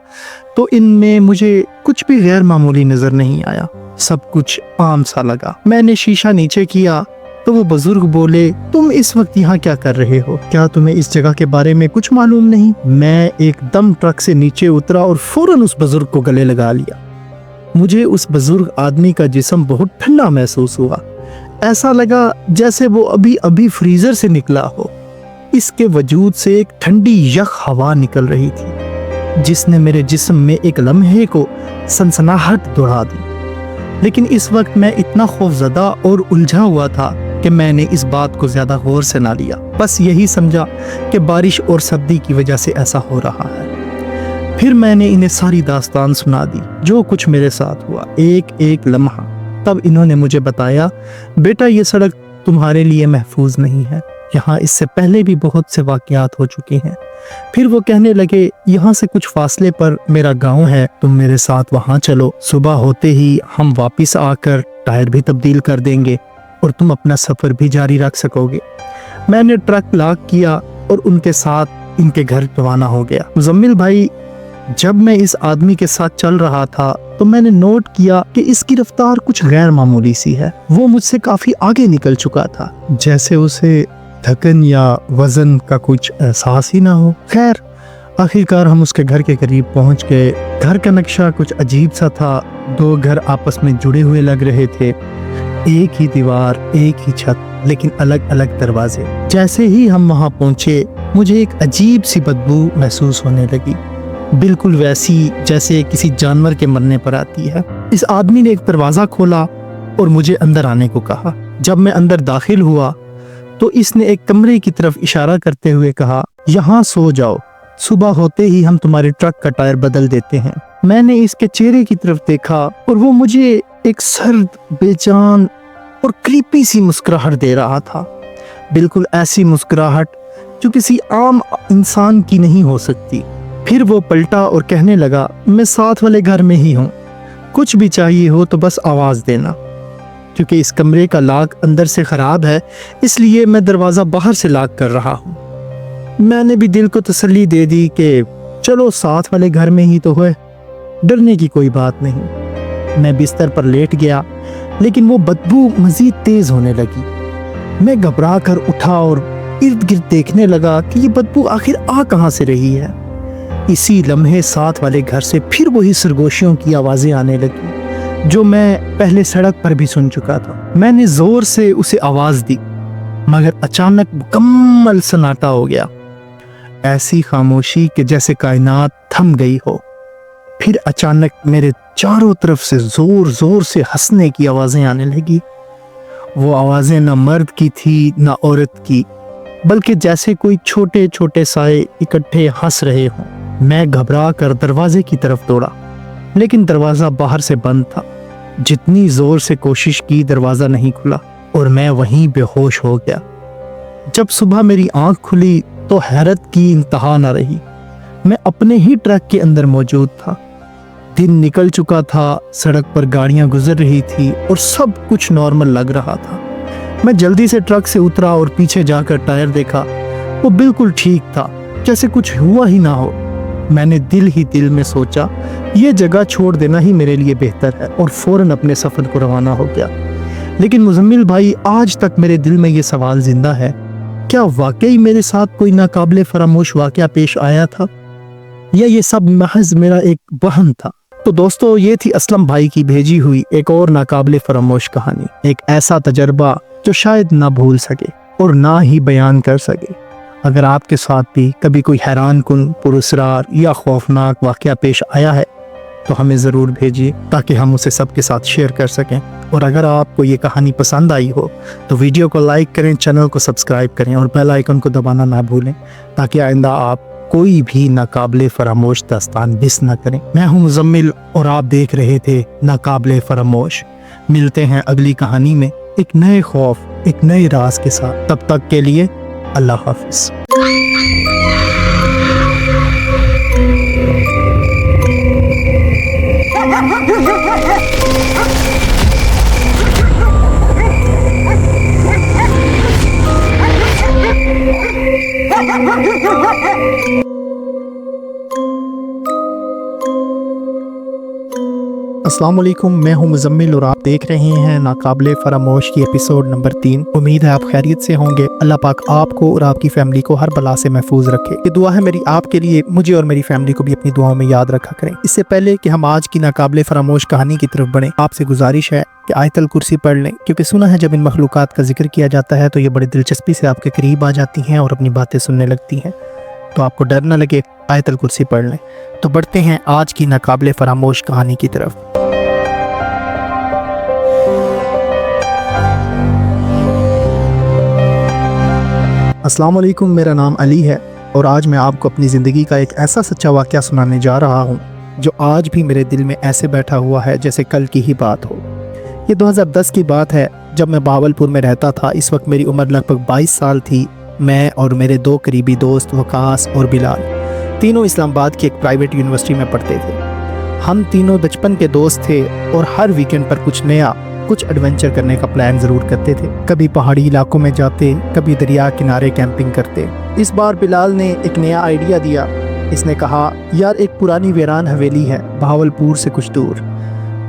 تو ان میں مجھے کچھ بھی غیر معمولی نظر نہیں آیا، سب کچھ عام سا لگا۔ میں نے شیشہ نیچے کیا تو وہ بزرگ بولے تم اس وقت یہاں کیا کر رہے ہو؟ کیا تمہیں اس جگہ کے بارے میں کچھ معلوم نہیں؟ میں ایک دم ٹرک سے نیچے اترا اور فوراً اس بزرگ کو گلے لگا لیا۔ مجھے اس بزرگ آدمی کا جسم بہت ٹھنڈا محسوس ہوا، ایسا لگا جیسے وہ ابھی ابھی فریزر سے نکلا ہو۔ اس کے وجود سے ایک ٹھنڈی یخ ہوا نکل رہی تھی جس نے میرے جسم میں ایک لمحے کو سنسناہٹ دوڑا دی۔ लेकिन इस वक्त मैं इतना खौफजदा और उलझा हुआ था कि मैंने इस बात को ज़्यादा गौर से ना लिया। बस यही समझा कि बारिश और सर्दी की वजह से ऐसा हो रहा है। फिर मैंने इन्हें सारी दास्तान सुना दी, जो कुछ मेरे साथ हुआ, एक एक लम्हा। तब इन्होंने मुझे बताया, बेटा ये सड़क तुम्हारे लिए महफूज नहीं है, यहाँ इससे पहले भी बहुत से वाक़यात हो चुके हैं। फिर वो कहने लगे, यहाँ से कुछ फासले पर मेरा गांव है, तुम मेरे साथ वहाँ चलो। सुबह होते ही हम वापस आकर टायर भी तब्दील कर देंगे और तुम अपना सफ़र भी जारी रख सकोगे। मैंने ट्रक लॉक किया और उनके साथ इनके घर रवाना हो गया। मुजम्मिल भाई, जब मैं इस आदमी के साथ चल रहा था तो मैंने नोट किया कि इसकी रफ्तार कुछ गैर मामूली सी है। वो मुझसे काफ़ी आगे निकल चुका था, जैसे उसे थकन या वजन का कुछ एहसास ही ना हो। खैर, आखिरकार हम उसके घर के करीब पहुंच गए। घर का नक्शा कुछ अजीब सा था। दो घर आपस में जुड़े हुए लग रहे थे, एक ही दीवार, एक ही छत, लेकिन अलग अलग दरवाजे। जैसे ही हम वहां पहुंचे, मुझे एक अजीब सी बदबू महसूस होने लगी, बिल्कुल वैसी जैसे किसी जानवर के मरने पर आती है। इस आदमी ने एक दरवाज़ा खोला और मुझे अंदर आने को कहा। जब मैं अंदर दाखिल हुआ तो इसने एक कमरे की तरफ इशारा करते हुए कहा, यहाँ सो जाओ, सुबह होते ही हम तुम्हारे ट्रक का टायर बदल देते हैं। मैंने इसके चेहरे की तरफ देखा और वो मुझे एक सर्द, बेजान और क्रीपी सी मुस्कुराहट दे रहा था। बिल्कुल ऐसी मुस्कुराहट जो किसी आम इंसान की नहीं हो सकती। फिर वो पलटा और कहने लगा, मैं साथ वाले घर में ही हूँ, कुछ भी चाहिए हो तो बस आवाज़ देना। क्योंकि इस कमरे का लॉक अंदर से ख़राब है, इसलिए मैं दरवाज़ा बाहर से लॉक कर रहा हूँ। मैंने भी दिल को तसल्ली दे दी कि चलो साथ वाले घर में ही तो है, डरने की कोई बात नहीं। मैं बिस्तर पर लेट गया, लेकिन वो बदबू मज़ीद तेज़ होने लगी। मैं घबरा कर उठा और इर्द गिर्द देखने लगा कि ये बदबू आखिर आ कहाँ से रही है। इसी लम्हे साथ वाले घर से फिर वही सरगोशियों की आवाज़ें आने लगी, जो मैं पहले सड़क पर भी सुन चुका था। मैंने ज़ोर से उसे आवाज़ दी, मगर अचानक मुकम्मल सन्नाटा हो गया। ऐसी खामोशी कि जैसे कायनात थम गई हो। फिर अचानक मेरे चारों तरफ से ज़ोर ज़ोर से हंसने की आवाज़ें आने लगी। वो आवाज़ें न मर्द की थी न औरत की, बल्कि जैसे कोई छोटे छोटे साए इकट्ठे हंस रहे हों। मैं घबरा कर दरवाजे की तरफ दौड़ा, लेकिन दरवाज़ा बाहर से बंद था। जितनी ज़ोर से कोशिश की, दरवाज़ा नहीं खुला और मैं वहीं बेहोश हो गया। जब सुबह मेरी आंख खुली तो हैरत की इंतहा न रही। मैं अपने ही ट्रक के अंदर मौजूद था। दिन निकल चुका था, सड़क पर गाड़ियां गुजर रही थी और सब कुछ नॉर्मल लग रहा था। मैं जल्दी से ट्रक से उतरा और पीछे जाकर टायर देखा। वो बिल्कुल ठीक था, जैसे कुछ हुआ ही ना हो। मैंने दिल ही दिल में सोचा, ये जगह छोड़ देना ही मेरे लिए बेहतर है, और फौरन अपने सफ़र को रवाना हो गया। लेकिन मुजम्मिल भाई, आज तक मेरे दिल में ये सवाल जिंदा है, क्या वाकई मेरे साथ कोई नाकाबिले फरामोश वाक़या पेश आया था, या ये सब महज मेरा एक वहम था? तो दोस्तों, ये थी असलम भाई की भेजी हुई एक और नाकाबिले फरामोश कहानी। एक ऐसा तजर्बा जो शायद ना भूल सके और ना ही बयान कर सके। अगर आपके साथ भी कभी कोई हैरान कुन, पुरस्रार या खौफनाक वाक़या पेश आया है तो हमें ज़रूर भेजिए, ताकि हम उसे सबके साथ शेयर कर सकें। और अगर आपको ये कहानी पसंद आई हो तो वीडियो को लाइक करें, चैनल को सब्सक्राइब करें और बेल आइकन को दबाना ना भूलें, ताकि आइंदा आप कोई भी नाकाबिले फरामोश दास्तान मिस ना करें। मैं हूं मुजम्मिल और आप देख रहे थे नाकाबिले फरामोश। मिलते हैं अगली कहानी में एक नए खौफ, एक नए राज के साथ। तब तक के लिए अल्लाह हाफिज़। अस्सलाम वालेकुम, मैं हूं मुजम्मिल और आप देख रहे हैं नाकाबिले फरामोश की एपिसोड नंबर 3। उम्मीद है आप खैरियत से होंगे। अल्लाह पाक आपको और आपकी फैमिली को हर बला से महफूज रखे। ये दुआ है मेरी आपके लिए, मुझे और मेरी फैमिली को भी अपनी दुआओं में याद रखा करें। इससे पहले कि हम आज की नाकाबिले फरामोश कहानी की तरफ बढ़ें, आपसे गुजारिश है कि आयतल कुर्सी पढ़ लें, क्योंकि सुना है जब इन मखलूकात का जिक्र किया जाता है तो ये बड़ी दिलचस्पी से आपके करीब आ जाती हैं और अपनी बातें सुनने लगती हैं। तो आपको डर न लगे, आयतल कुर्सी पढ़ लें। तो बढ़ते हैं आज की नाकाबिले फरामोश कहानी की तरफ। अस्सलाम वालेकुम, मेरा नाम अली है और आज मैं आपको अपनी ज़िंदगी का एक ऐसा सच्चा वाक़या सुनाने जा रहा हूँ जो आज भी मेरे दिल में ऐसे बैठा हुआ है जैसे कल की ही बात हो। ये 2010 की बात है जब मैं बहावलपुर में रहता था। इस वक्त मेरी उम्र लगभग 22 साल थी। मैं और मेरे दो करीबी दोस्त वकास और बिलाल तीनों इस्लामाबाद की एक प्राइवेट यूनिवर्सिटी में पढ़ते थे। हम तीनों बचपन के दोस्त थे और हर वीकेंड पर कुछ एडवेंचर करने का प्लान ज़रूर करते थे। कभी पहाड़ी इलाकों में जाते, कभी दरिया किनारे कैंपिंग करते। इस बार बिलाल ने एक नया आइडिया दिया। इसने कहा, यार एक पुरानी वीरान हवेली है बहावलपुर से कुछ दूर,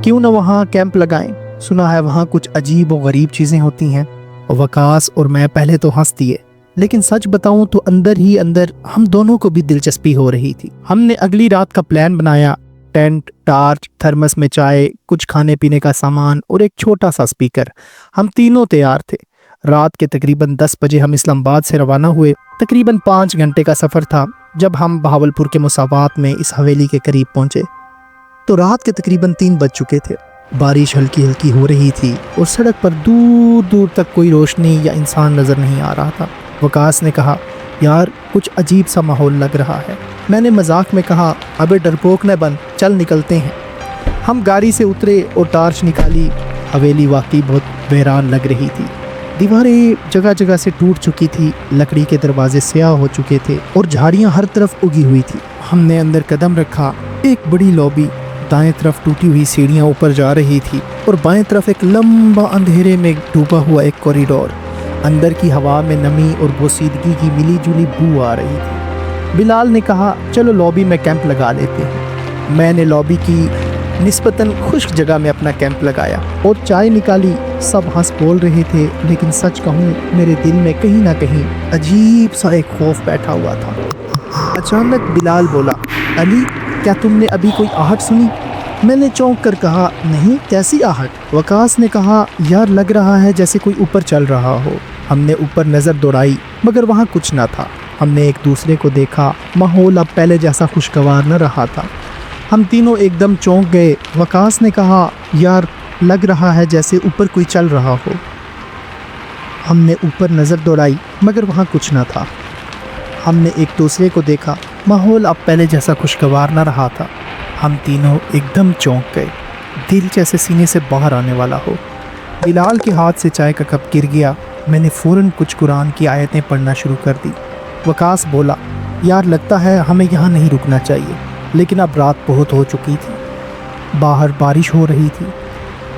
क्यों ना वहाँ कैंप लगाएं। सुना है वहाँ कुछ अजीब और गरीब चीज़ें होती हैं। वकास और मैं पहले तो हंस दिए, लेकिन सच बताऊं तो अंदर ही अंदर हम दोनों को भी दिलचस्पी हो रही थी। हमने अगली रात का प्लान बनाया। टेंट, टार्च, थर्मस में चाय, कुछ खाने पीने का सामान और एक छोटा सा स्पीकर। हम तीनों तैयार थे। रात के तकरीबन 10 बजे हम इस्लामाबाद से रवाना हुए। तकरीबन 5 घंटे का सफ़र था। जब हम बहावलपुर के मुसावात में इस हवेली के करीब पहुंचे तो रात के तकरीबन 3 बज चुके थे। बारिश हल्की हल्की हो रही थी और सड़क पर दूर दूर तक कोई रोशनी या इंसान नज़र नहीं आ रहा था। वकास ने कहा, यार कुछ अजीब सा माहौल लग रहा है। मैंने मजाक में कहा, अबे डरपोक न बन, चल निकलते हैं। हम गाड़ी से उतरे और टार्च निकाली। हवेली वाकई बहुत वीरान लग रही थी। दीवारें जगह जगह से टूट चुकी थी, लकड़ी के दरवाजे स्याह हो चुके थे और झाड़ियाँ हर तरफ उगी हुई थी। हमने अंदर कदम रखा। एक बड़ी लॉबी, दाएं तरफ टूटी हुई सीढ़ियाँ ऊपर जा रही थी और बाएं तरफ एक लंबा अंधेरे में डूबा हुआ एक कॉरिडोर। अंदर की हवा में नमी और बोसीदगी की मिली जुली बू आ रही थी। बिलाल ने कहा, चलो लॉबी में कैंप लगा लेते हैं। मैंने लॉबी की निस्बतन खुश्क जगह में अपना कैंप लगाया और चाय निकाली। सब हंस बोल रहे थे, लेकिन सच कहूँ मेरे दिल में कहीं ना कहीं अजीब सा एक खौफ बैठा हुआ था। अचानक बिलाल बोला, अली क्या तुमने अभी कोई आहट सुनी? मैंने चौंक कर कहा, नहीं, कैसी आहट? वकास ने कहा, यार लग रहा है जैसे कोई ऊपर चल रहा हो। हमने ऊपर नज़र दौड़ाई मगर वहाँ कुछ ना था। हमने एक दूसरे को देखा। माहौल अब पहले जैसा खुशगवार न रहा था। हम तीनों एकदम चौंक गए। वकास ने कहा, यार लग रहा है जैसे ऊपर कोई चल रहा हो। हमने ऊपर नज़र दौड़ाई मगर वहाँ कुछ ना था। हमने एक दूसरे को देखा। माहौल अब पहले जैसा खुशगवार न रहा था। हम तीनों एकदम चौंक गए, दिल जैसे सीने से बाहर आने वाला हो। बिलाल के हाथ से चाय का कप गिर गया। मैंने फ़ौरन कुछ कुरान की आयतें पढ़ना शुरू कर दी। वकास बोला, यार लगता है हमें यहाँ नहीं रुकना चाहिए, लेकिन अब रात बहुत हो चुकी थी। बाहर बारिश हो रही थी।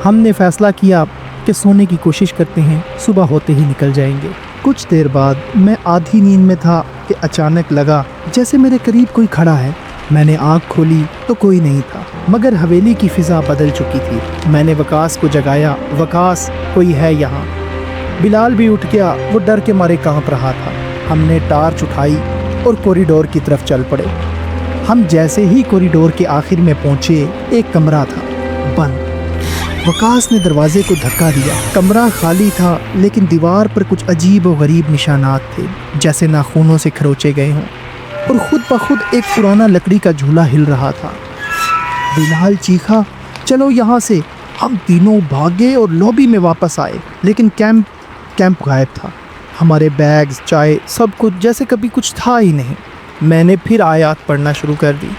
हमने फ़ैसला किया कि सोने की कोशिश करते हैं, सुबह होते ही निकल जाएंगे। कुछ देर बाद मैं आधी नींद में था कि अचानक लगा जैसे मेरे करीब कोई खड़ा है। मैंने आँख खोली तो कोई नहीं था, मगर हवेली की फ़िज़ा बदल चुकी थी। मैंने वकास को जगाया, वकास कोई है यहाँ। बिलाल भी उठ गया, वो डर के मारे काँप रहा था। हमने टार्च उठाई और कॉरिडोर की तरफ चल पड़े। हम जैसे ही कॉरिडोर के आखिर में पहुँचे, एक कमरा था बंद। वकास ने दरवाजे को धक्का दिया। कमरा खाली था, लेकिन दीवार पर कुछ अजीब और गरीब निशानात थे, जैसे नाखूनों से खरोचे गए हों, और ख़ुद ब खुद एक पुराना लकड़ी का झूला हिल रहा था। बिलाल चीखा, चलो यहाँ से। हम तीनों भागे और लॉबी में वापस आए, लेकिन कैंप गायब था। हमारे बैग्स, चाय, सब कुछ जैसे कभी कुछ था ही नहीं। मैंने फिर आयत पढ़ना शुरू कर दी।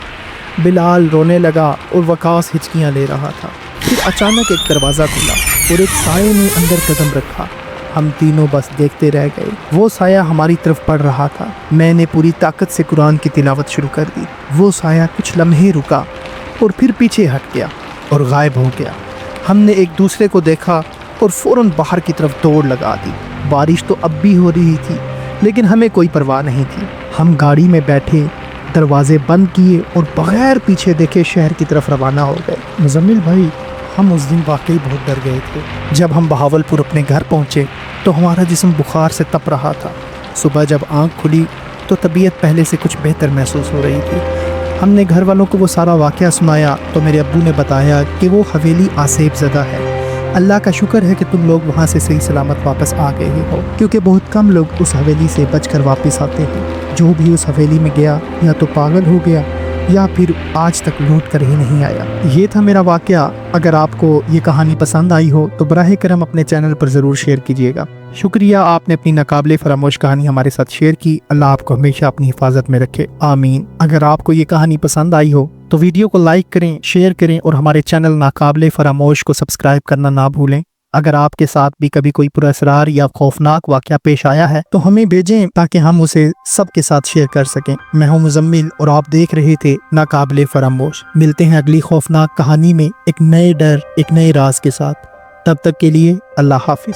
बिलाल रोने लगा और वकास हिचकियाँ ले रहा था। फिर अचानक एक दरवाज़ा खुला और एक साये ने अंदर कदम रखा। हम तीनों बस देखते रह गए। वो साया हमारी तरफ पड़ रहा था। मैंने पूरी ताकत से कुरान की तिलावत शुरू कर दी। वो साया कुछ लम्हे रुका और फिर पीछे हट गया और गायब हो गया। हमने एक दूसरे को देखा और फ़ौरन बाहर की तरफ दौड़ लगा दी। बारिश तो अब भी हो रही थी, लेकिन हमें कोई परवाह नहीं थी। हम गाड़ी में बैठे, दरवाजे बंद किए और बग़ैर पीछे देखे शहर की तरफ रवाना हो गए। मुज़म्मिल भाई, हम उस दिन वाकई बहुत डर गए थे। जब हम बहावलपुर अपने घर पहुँचे तो हमारा जिस्म बुखार से तप रहा था। सुबह जब आँख खुली तो तबीयत पहले से कुछ बेहतर महसूस हो रही थी। हमने घर वालों को वो सारा वाक़या सुनाया तो मेरे अब्बू ने बताया कि वो हवेली आसेब ज़दा है। अल्लाह का शुक्र है कि तुम लोग वहाँ से सही सलामत वापस आ गए हो, क्योंकि बहुत कम लोग उस हवेली से बचकर वापस आते हैं। जो भी उस हवेली में गया या तो पागल हो गया या फिर आज तक लौट कर ही नहीं आया। ये था मेरा वाक़या। अगर आपको ये कहानी पसंद आई हो तो बराह करम अपने चैनल पर ज़रूर शेयर कीजिएगा। शुक्रिया, आपने अपनी नाकाबिले फरामोश कहानी हमारे साथ शेयर की। अल्लाह आपको हमेशा अपनी हिफाजत में रखे, आमीन। अगर आपको ये कहानी पसंद आई हो तो वीडियो को लाइक करें, शेयर करें और हमारे चैनल नाकाबिले फरामोश को सब्सक्राइब करना ना भूलें। अगर आपके साथ भी कभी कोई पुरअसरार या खौफनाक वाक़या पेश आया है तो हमें भेजें ताकि हम उसे सबके साथ शेयर कर सकें। मैं हूं मुजम्मिल और आप देख रहे थे नाकाबिले फरामोश। मिलते हैं अगली खौफनाक कहानी में एक नए डर, एक नए राज के साथ। तब तक के लिए अल्लाह हाफिज।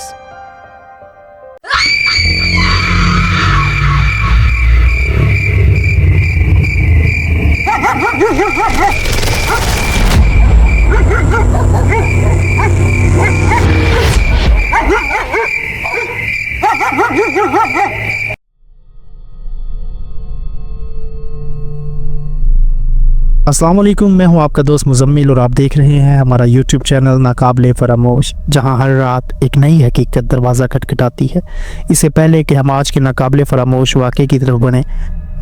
अस्सलाम वालेकुम, मैं हूं आपका दोस्त मुजम्मिल और आप देख रहे हैं हमारा YouTube चैनल नाकाबिले फरामोश, जहां हर रात एक नई हकीकत दरवाज़ा खटखटाती है। इससे पहले कि हम आज के नाकाबिले फरामोश वाक़े की तरफ बढ़ें,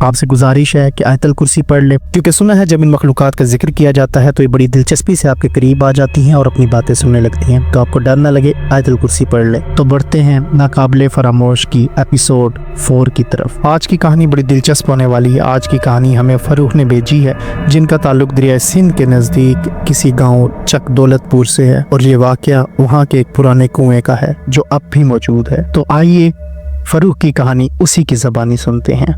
आपसे गुजारिश है कि आयतल कुर्सी पढ़ लें, क्योंकि सुना है जब इन मखलूक़ात का जिक्र किया जाता है तो ये बड़ी दिलचस्पी से आपके करीब आ जाती हैं और अपनी बातें सुनने लगती हैं। तो आपको डर ना लगे, आयतल कुर्सी पढ़ लें। तो बढ़ते हैं नाकाबिले फरामोश की एपिसोड 4 की तरफ। आज की कहानी बड़ी दिलचस्प होने वाली है। आज की कहानी हमें फ़रूख ने भेजी है, जिनका ताल्लुक दरिया सिंध के नज़दीक किसी गाँव चक दौलतपुर से है और ये वाक़या वहाँ के एक पुराने कुएँ का है जो अब भी मौजूद है। तो आइए फ़रूख की कहानी उसी की ज़बानी सुनते हैं।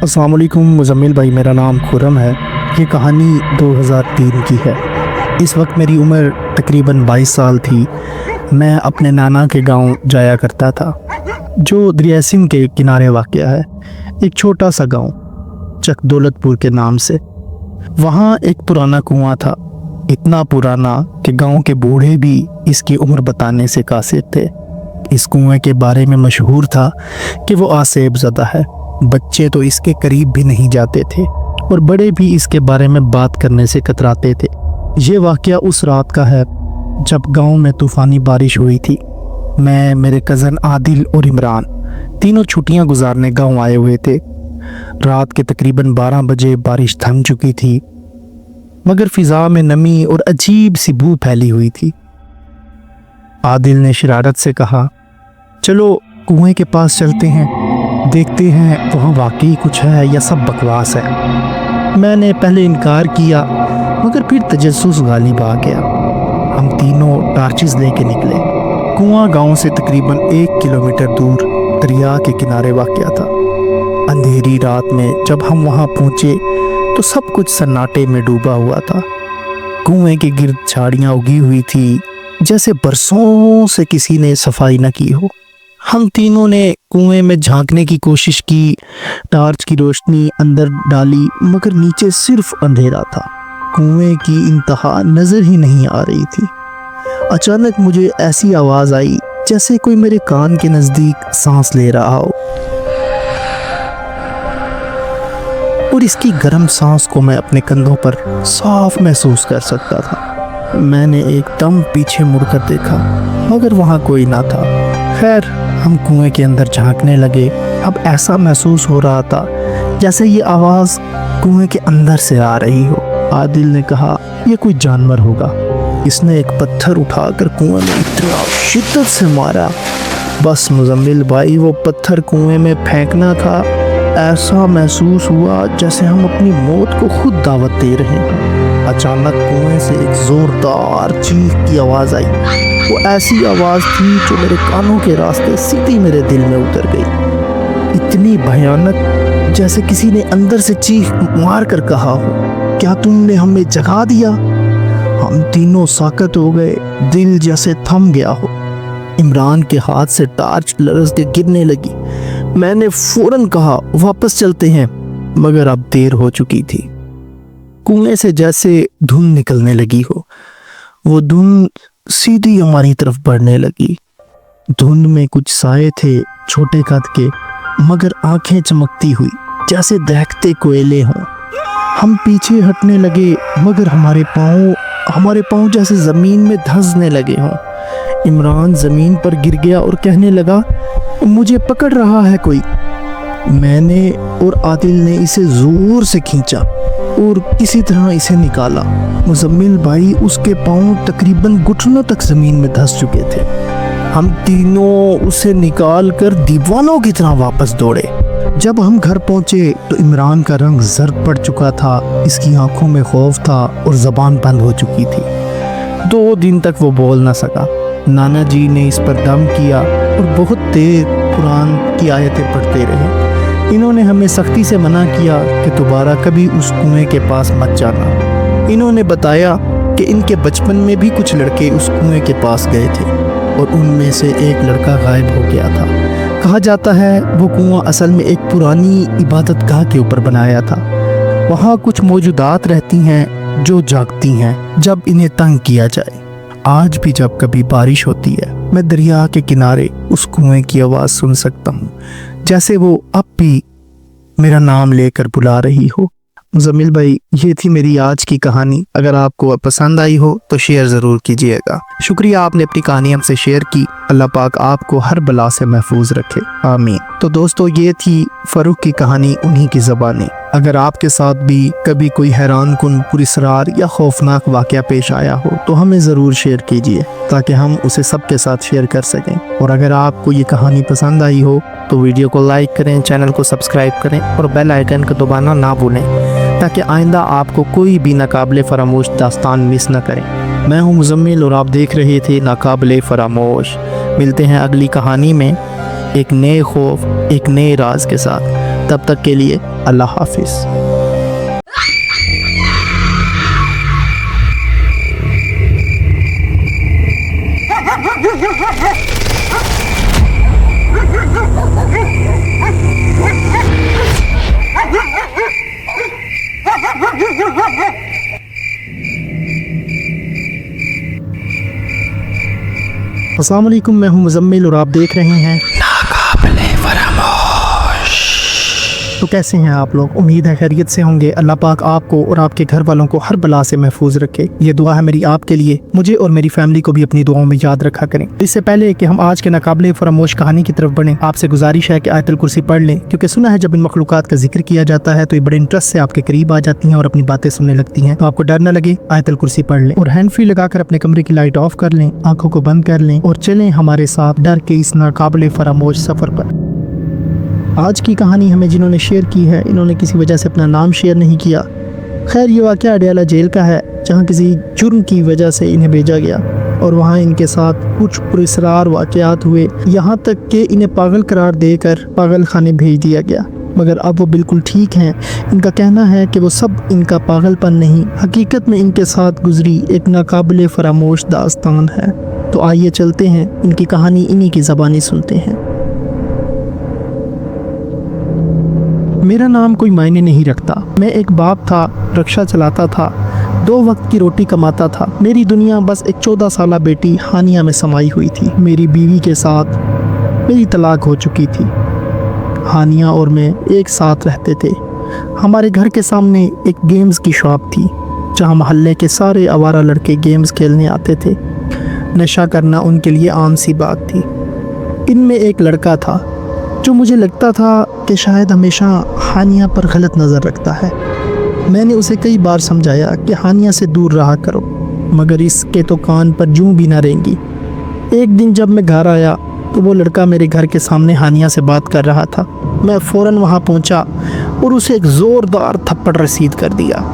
अस्सलाम वालेकुम मुजम्मिल भाई, मेरा नाम खुरम है। ये कहानी 2003 की है। इस वक्त मेरी उम्र तकरीबन 22 साल थी। मैं अपने नाना के गांव जाया करता था, जो दरिया सिंध के किनारे वाक़या है। एक छोटा सा गांव चक दौलतपुर के नाम से। वहाँ एक पुराना कुआं था, इतना पुराना कि गांव के बूढ़े भी इसकी उम्र बताने से कासिर थे। इस कुएं के बारे में मशहूर था कि वो आसेब ज़दा है। बच्चे तो इसके करीब भी नहीं जाते थे और बड़े भी इसके बारे में बात करने से कतराते थे। ये वाक़या उस रात का है जब गांव में तूफ़ानी बारिश हुई थी। मैं, मेरे कज़न आदिल और इमरान तीनों छुट्टियां गुजारने गांव आए हुए थे। रात के तकरीबन 12 बजे बारिश थम चुकी थी, मगर फ़िज़ा में नमी और अजीब सी बू फैली हुई थी। आदिल ने शरारत से कहा, चलो कुएं के पास चलते हैं, देखते हैं वहाँ वाकई कुछ है या सब बकवास है। मैंने पहले इनकार किया, मगर फिर तजस्सुस गालिब आ गया। हम तीनों टार्चिस लेके निकले। कुआं गांव से तकरीबन 1 किलोमीटर दूर दरिया के किनारे वाक़या था। अंधेरी रात में जब हम वहाँ पहुँचे तो सब कुछ सन्नाटे में डूबा हुआ था। कुएं के गिर्द झाड़ियाँ उगी हुई थी, जैसे बरसों से किसी ने सफाई न की हो। हम तीनों ने कुएं में झांकने की कोशिश की, टार्च की रोशनी अंदर डाली, मगर नीचे सिर्फ अंधेरा था। कुएं की इंतहा नज़र ही नहीं आ रही थी। अचानक मुझे ऐसी आवाज़ आई जैसे कोई मेरे कान के नज़दीक सांस ले रहा हो, और इसकी गर्म सांस को मैं अपने कंधों पर साफ महसूस कर सकता था। मैंने एकदम पीछे मुड़कर देखा, मगर वहाँ कोई ना था। खैर, हम कुएं के अंदर झांकने लगे। अब ऐसा महसूस हो रहा था जैसे ये आवाज़ कुएं के अंदर से आ रही हो। आदिल ने कहा, ये कोई जानवर होगा। इसने एक पत्थर उठाकर कुएं में इतना शिद्दत से मारा, बस मुजम्मिल भाई वो पत्थर कुएं में फेंकना था। ऐसा महसूस हुआ जैसे हम अपनी मौत को खुद दावत दे रहे हैं। अचानक कुएं से एक ज़ोरदार चीख की आवाज़ आई। वो ऐसी आवाज़ थी जो मेरे कानों के रास्ते सीधी मेरे दिल में उतर गई। इतनी भयानक जैसे किसी ने अंदर से चीख मार कर कहा हो, क्या तुमने हमें जगा दिया? हम तीनों साकत हो गए, दिल जैसे थम गया हो। इमरान के हाथ से टार्च लरस के गिरने लगी। मैंने फौरन कहा, वापस चलते हैं, मगर अब देर हो चुकी थी। कुएं से जैसे धुंध निकलने लगी हो। वो धुंध सीधी हमारी तरफ बढ़ने लगी। धुंध में कुछ साए थे, छोटे कद के, मगर आंखें चमकती हुई जैसे दहकते कोयले हों। हम पीछे हटने लगे, मगर हमारे पाँव जैसे ज़मीन में धंसने लगे हों। इमरान ज़मीन पर गिर गया और कहने लगा, मुझे पकड़ रहा है कोई। मैंने और आदिल ने इसे ज़ोर से खींचा, और किसी तरह इसे निकाला। मुजम्मिल भाई उसके पाँव तकरीबन घुटनों तक ज़मीन में धंस चुके थे। हम तीनों उसे निकाल कर दीवानों की तरह वापस दौड़े। जब हम घर पहुंचे तो इमरान का रंग जर्द पड़ चुका था, इसकी आंखों में खौफ था और ज़बान बंद हो चुकी थी। 2 दिन तक वो बोल ना सका। नाना जी ने इस पर दम किया और बहुत देर कुरान की आयतें पढ़ते रहे। इन्होंने हमें सख्ती से मना किया कि दोबारा कभी उस कुएं के पास मत जाना। इन्होंने बताया कि इनके बचपन में भी कुछ लड़के उस कुएं के पास गए थे और उनमें से एक लड़का गायब हो गया था। कहा जाता है वो कुआं असल में एक पुरानी इबादत गाह के ऊपर बनाया था। वहाँ कुछ मौजूदात रहती हैं जो जागती हैं जब इन्हें तंग किया जाए। आज भी जब कभी बारिश होती है मैं दरिया के किनारे उस कुएं की आवाज़ सुन सकता हूँ, जैसे वो अब भी मेरा नाम लेकर बुला रही हो। मुजम्मिल भाई, ये थी मेरी आज की कहानी। अगर आपको पसंद आई हो तो शेयर ज़रूर कीजिएगा। शुक्रिया आपने अपनी कहानी हमसे शेयर की। अल्लाह पाक आपको हर बला से महफूज रखे, आमीन। तो दोस्तों, ये थी फ़ारूक की कहानी, उन्हीं की ज़बानी। अगर आपके साथ भी कभी कोई हैरान कुन, पुरस्रार या खौफनाक वाक़या पेश आया हो तो हमें ज़रूर शेयर कीजिए ताकि हम उसे सबके साथ शेयर कर सकें। और अगर आपको ये कहानी पसंद आई हो तो वीडियो को लाइक करें, चैनल को सब्सक्राइब करें और बेल आइकन को दबाना ना भूलें ताकि आइंदा आपको कोई भी नाकाबिले फरामोश दास्तान मिस न करें। मैं हूँ मुजम्मिल और आप देख रहे थे नाकाबिले फरामोश। मिलते हैं अगली कहानी में एक नए खौफ, एक नए राज के साथ। तब तक के लिए अल्लाह हाफिज़। अस्सलाम वालेकुम, मैं हूं मुजम्मिल और आप देख रहे हैं नाकाबिले फरामोश। तो कैसे हैं आप लोग? उम्मीद है खैरियत से होंगे। अल्लाह पाक आपको और आपके घर वालों को हर बला से महफूज रखे। ये दुआ है मेरी आपके लिए। मुझे और मेरी फैमिली को भी अपनी दुआओं में याद रखा करें। इससे पहले कि हम आज के नाकाबिले फरामोश कहानी की तरफ बढ़ें, आपसे गुजारिश है कि आयतुल कुर्सी पढ़ लें, क्योंकि सुना है जब इन मखलूकात का जिक्र किया जाता है तो ये बड़े इंटरेस्ट से आपके करीब आ जाती हैं और अपनी बातें सुनने लगती हैं। तो आपको डर न लगे, आयतुल कुर्सी पढ़ लें और हैंड फ्री लगाकर अपने कमरे की लाइट ऑफ कर लें, आंखों को बंद कर लें और चलें हमारे साथ डर के इस नाकाबिले फरामोश सफर पर। आज की कहानी हमें जिन्होंने शेयर की है, इन्होंने किसी वजह से अपना नाम शेयर नहीं किया। खैर, ये वाक़या अडयाला जेल का है, जहाँ किसी जुर्म की वजह से इन्हें भेजा गया और वहाँ इनके साथ कुछ पुरस्रार वाक़यात हुए, यहाँ तक कि इन्हें पागल करार देकर पागल खाने भेज दिया गया। मगर अब वो बिल्कुल ठीक हैं। इनका कहना है कि वो सब इनका पागलपन नहीं, हकीकत में इनके साथ गुजरी एक नाकाबिले फरामोश दास्तान है। तो आइए चलते हैं, इनकी कहानी इन्हीं की ज़बानी सुनते हैं। मेरा नाम कोई मायने नहीं रखता। मैं एक बाप था, रिक्शा चलाता था, 2 वक्त की रोटी कमाता था। मेरी दुनिया बस एक 14 साला बेटी हानिया में समाई हुई थी। मेरी बीवी के साथ मेरी तलाक हो चुकी थी। हानिया और मैं एक साथ रहते थे। हमारे घर के सामने एक गेम्स की शॉप थी, जहां मोहल्ले के सारे आवारा लड़के गेम्स खेलने आते थे। नशा करना उनके लिए आम सी बात थी। इनमें एक लड़का था जो मुझे लगता था कि शायद हमेशा हानिया पर गलत नज़र रखता है। मैंने उसे कई बार समझाया कि हानिया से दूर रहा करो, मगर इसके तो कान पर जूं भी ना रेंगी। एक दिन जब मैं घर आया तो वो लड़का मेरे घर के सामने हानिया से बात कर रहा था। मैं फ़ौरन वहाँ पहुँचा और उसे एक ज़ोरदार थप्पड़ रसीद कर दिया।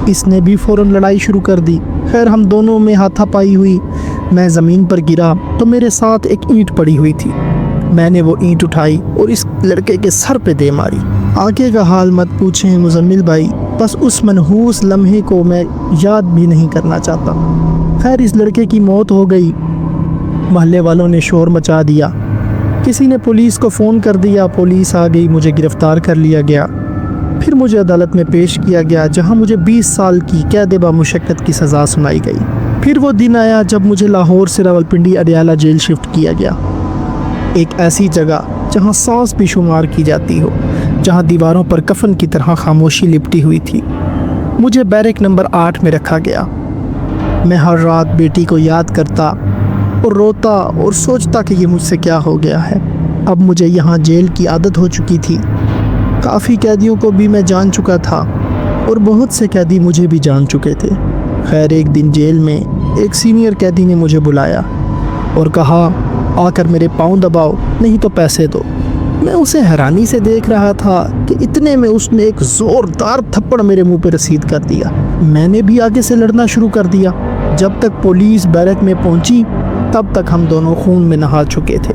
इसने भी फ़ौरन लड़ाई शुरू कर दी। खैर, हम दोनों में हाथापाई हुई। मैं ज़मीन पर गिरा तो मेरे साथ एक ईंट पड़ी हुई थी। मैंने वो ईंट उठाई और इस लड़के के सर पे दे मारी। आगे का हाल मत पूछें मुजम्मिल भाई, बस उस मनहूस लम्हे को मैं याद भी नहीं करना चाहता। खैर, इस लड़के की मौत हो गई। मोहल्ले वालों ने शोर मचा दिया। किसी ने पुलिस को फ़ोन कर दिया। पुलिस आ गई, मुझे गिरफ़्तार कर लिया गया। फिर मुझे अदालत में पेश किया गया, जहां मुझे 20 साल की कैद बा मुशक्क़त की सज़ा सुनाई गई। फिर वो दिन आया जब मुझे लाहौर से रावलपिंडी अडयाला जेल शिफ्ट किया गया। एक ऐसी जगह जहां सांस भी शुमार की जाती हो, जहां दीवारों पर कफन की तरह खामोशी लिपटी हुई थी। मुझे बैरक नंबर 8 में रखा गया। मैं हर रात बेटी को याद करता और रोता और सोचता कि ये मुझसे क्या हो गया है। अब मुझे यहाँ जेल की आदत हो चुकी थी। काफ़ी कैदियों को भी मैं जान चुका था। اور بہت سے قیدی مجھے بھی جان چکے تھے۔ خیر ایک دن جیل میں ایک سینئر قیدی نے مجھے بلایا اور کہا آ کر میرے پاؤں دباؤ نہیں تو پیسے دو۔ میں اسے حیرانی سے دیکھ رہا تھا کہ اتنے میں اس نے ایک زوردار تھپڑ میرے منہ پہ رسید کر دیا۔ میں نے بھی آگے سے لڑنا شروع کر دیا۔ جب تک پولیس بیرک میں پہنچی تب تک ہم دونوں خون میں نہا چکے تھے۔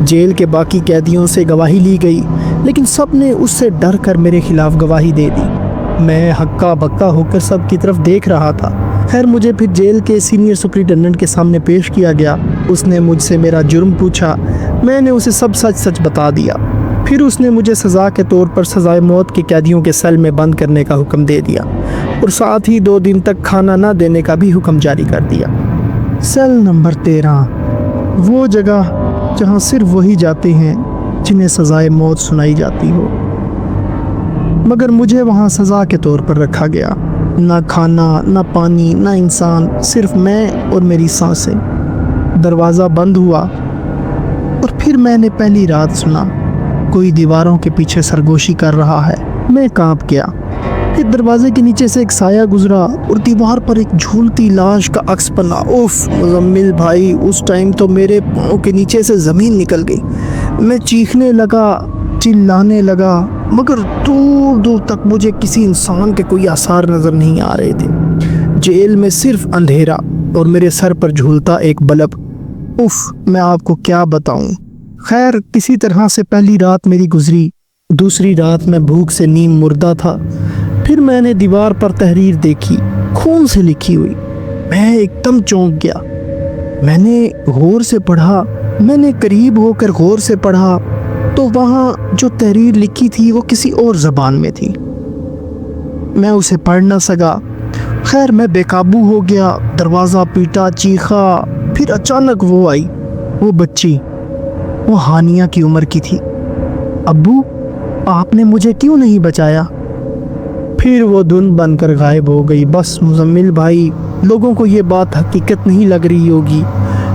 جیل کے باقی قیدیوں سے گواہی لی گئی لیکن سب نے اس سے ڈر کر میرے خلاف گواہی دے دی۔ میں ہکا بکا ہو کر سب کی طرف دیکھ رہا تھا۔ خیر مجھے پھر جیل کے سینئر سپرنٹینڈنٹ کے سامنے پیش کیا گیا۔ اس نے مجھ سے میرا جرم پوچھا۔ میں نے اسے سب سچ بتا دیا۔ پھر اس نے مجھے سزا کے طور پر سزائے موت کے قیدیوں کے سیل میں بند کرنے کا حکم دے دیا اور ساتھ ہی 2 دن تک کھانا نہ دینے کا بھی حکم جاری کر دیا۔ سیل نمبر 13، وہ جگہ جہاں صرف وہی جاتے ہیں جنہیں سزائے موت سنائی جاتی ہو، مگر مجھے وہاں سزا کے طور پر رکھا گیا۔ نہ کھانا، نہ پانی، نہ انسان، صرف میں اور میری سانسیں۔ دروازہ بند ہوا اور پھر میں نے پہلی رات سنا کوئی دیواروں کے پیچھے سرگوشی کر رہا ہے۔ میں کانپ گیا۔ پھر دروازے کے نیچے سے ایک سایہ گزرا اور دیوار پر ایک جھولتی لاش کا عکس بنا۔ اوف مزمل بھائی، اس ٹائم تو میرے پاؤں کے نیچے سے زمین نکل گئی۔ میں چیخنے لگا، چلانے لگا، مگر دور دور تک مجھے کسی انسان کے کوئی آثار نظر نہیں آ رہے تھے۔ جیل میں صرف اندھیرا اور میرے سر پر جھولتا ایک بلب۔ اف میں آپ کو کیا بتاؤں۔ خیر کسی طرح سے پہلی رات میری گزری۔ دوسری رات میں بھوک سے نیم مردہ تھا۔ پھر میں نے دیوار پر تحریر دیکھی، خون سے لکھی ہوئی۔ میں ایک دم چونک گیا۔ میں نے غور سے پڑھا، میں نے قریب ہو کر غور سے پڑھا تو وہاں جو تحریر لکھی تھی وہ کسی اور زبان میں تھی۔ میں اسے پڑھ نہ سکا۔ خیر میں بے قابو ہو گیا، دروازہ پیٹا، چیخا۔ پھر اچانک وہ آئی، وہ بچی، وہ ہانیہ کی عمر کی تھی۔ ابو آپ نے مجھے کیوں نہیں بچایا؟ پھر وہ دھن بن کر غائب ہو گئی۔ بس مزمل بھائی، لوگوں کو یہ بات حقیقت نہیں لگ رہی ہوگی،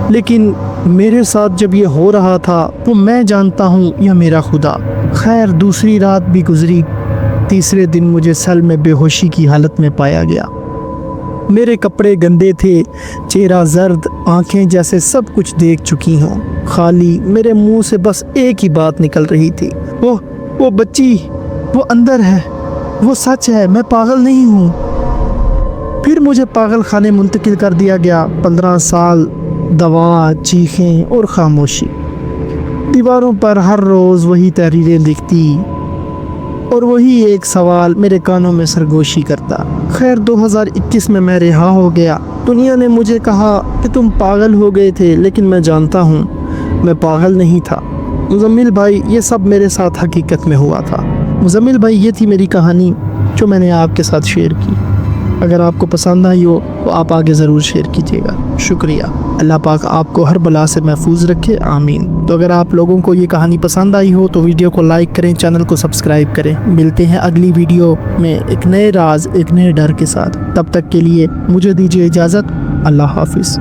لیکن میرے ساتھ جب یہ ہو رہا تھا وہ میں جانتا ہوں یا میرا خدا۔ خیر دوسری رات بھی گزری۔ تیسرے دن مجھے سیل میں بے ہوشی کی حالت میں پایا گیا۔ میرے کپڑے گندے تھے، چہرہ زرد، آنکھیں جیسے سب کچھ دیکھ چکی ہوں، خالی میرے منہ سے بس ایک ہی بات نکل رہی تھی، وہ بچی، وہ اندر ہے، وہ سچ ہے، میں پاگل نہیں ہوں۔ پھر مجھے پاگل خانے منتقل کر دیا گیا۔ 15 سال، دوا، چیخیں اور خاموشی۔ دیواروں پر ہر روز وہی تحریریں دکھتی اور وہی ایک سوال میرے کانوں میں سرگوشی کرتا۔ خیر 2021 میں رہا ہو گیا۔ دنیا نے مجھے کہا کہ تم پاگل ہو گئے تھے، لیکن میں جانتا ہوں میں پاگل نہیں تھا۔ مزمل بھائی یہ سب میرے ساتھ حقیقت میں ہوا تھا۔ مزمل بھائی یہ تھی میری کہانی جو میں نے آپ کے ساتھ شیئر کی۔ اگر آپ کو پسند آئی ہو تو آپ آگے ضرور شیئر کیجیے گا۔ شکریہ۔ اللہ پاک آپ کو ہر بلا سے محفوظ رکھے، آمین۔ تو اگر آپ لوگوں کو یہ کہانی پسند آئی ہو تو ویڈیو کو لائک کریں، چینل کو سبسکرائب کریں۔ ملتے ہیں اگلی ویڈیو میں ایک نئے راز، ایک نئے ڈر کے ساتھ۔ تب تک کے لیے مجھے دیجیے اجازت۔ اللہ حافظ۔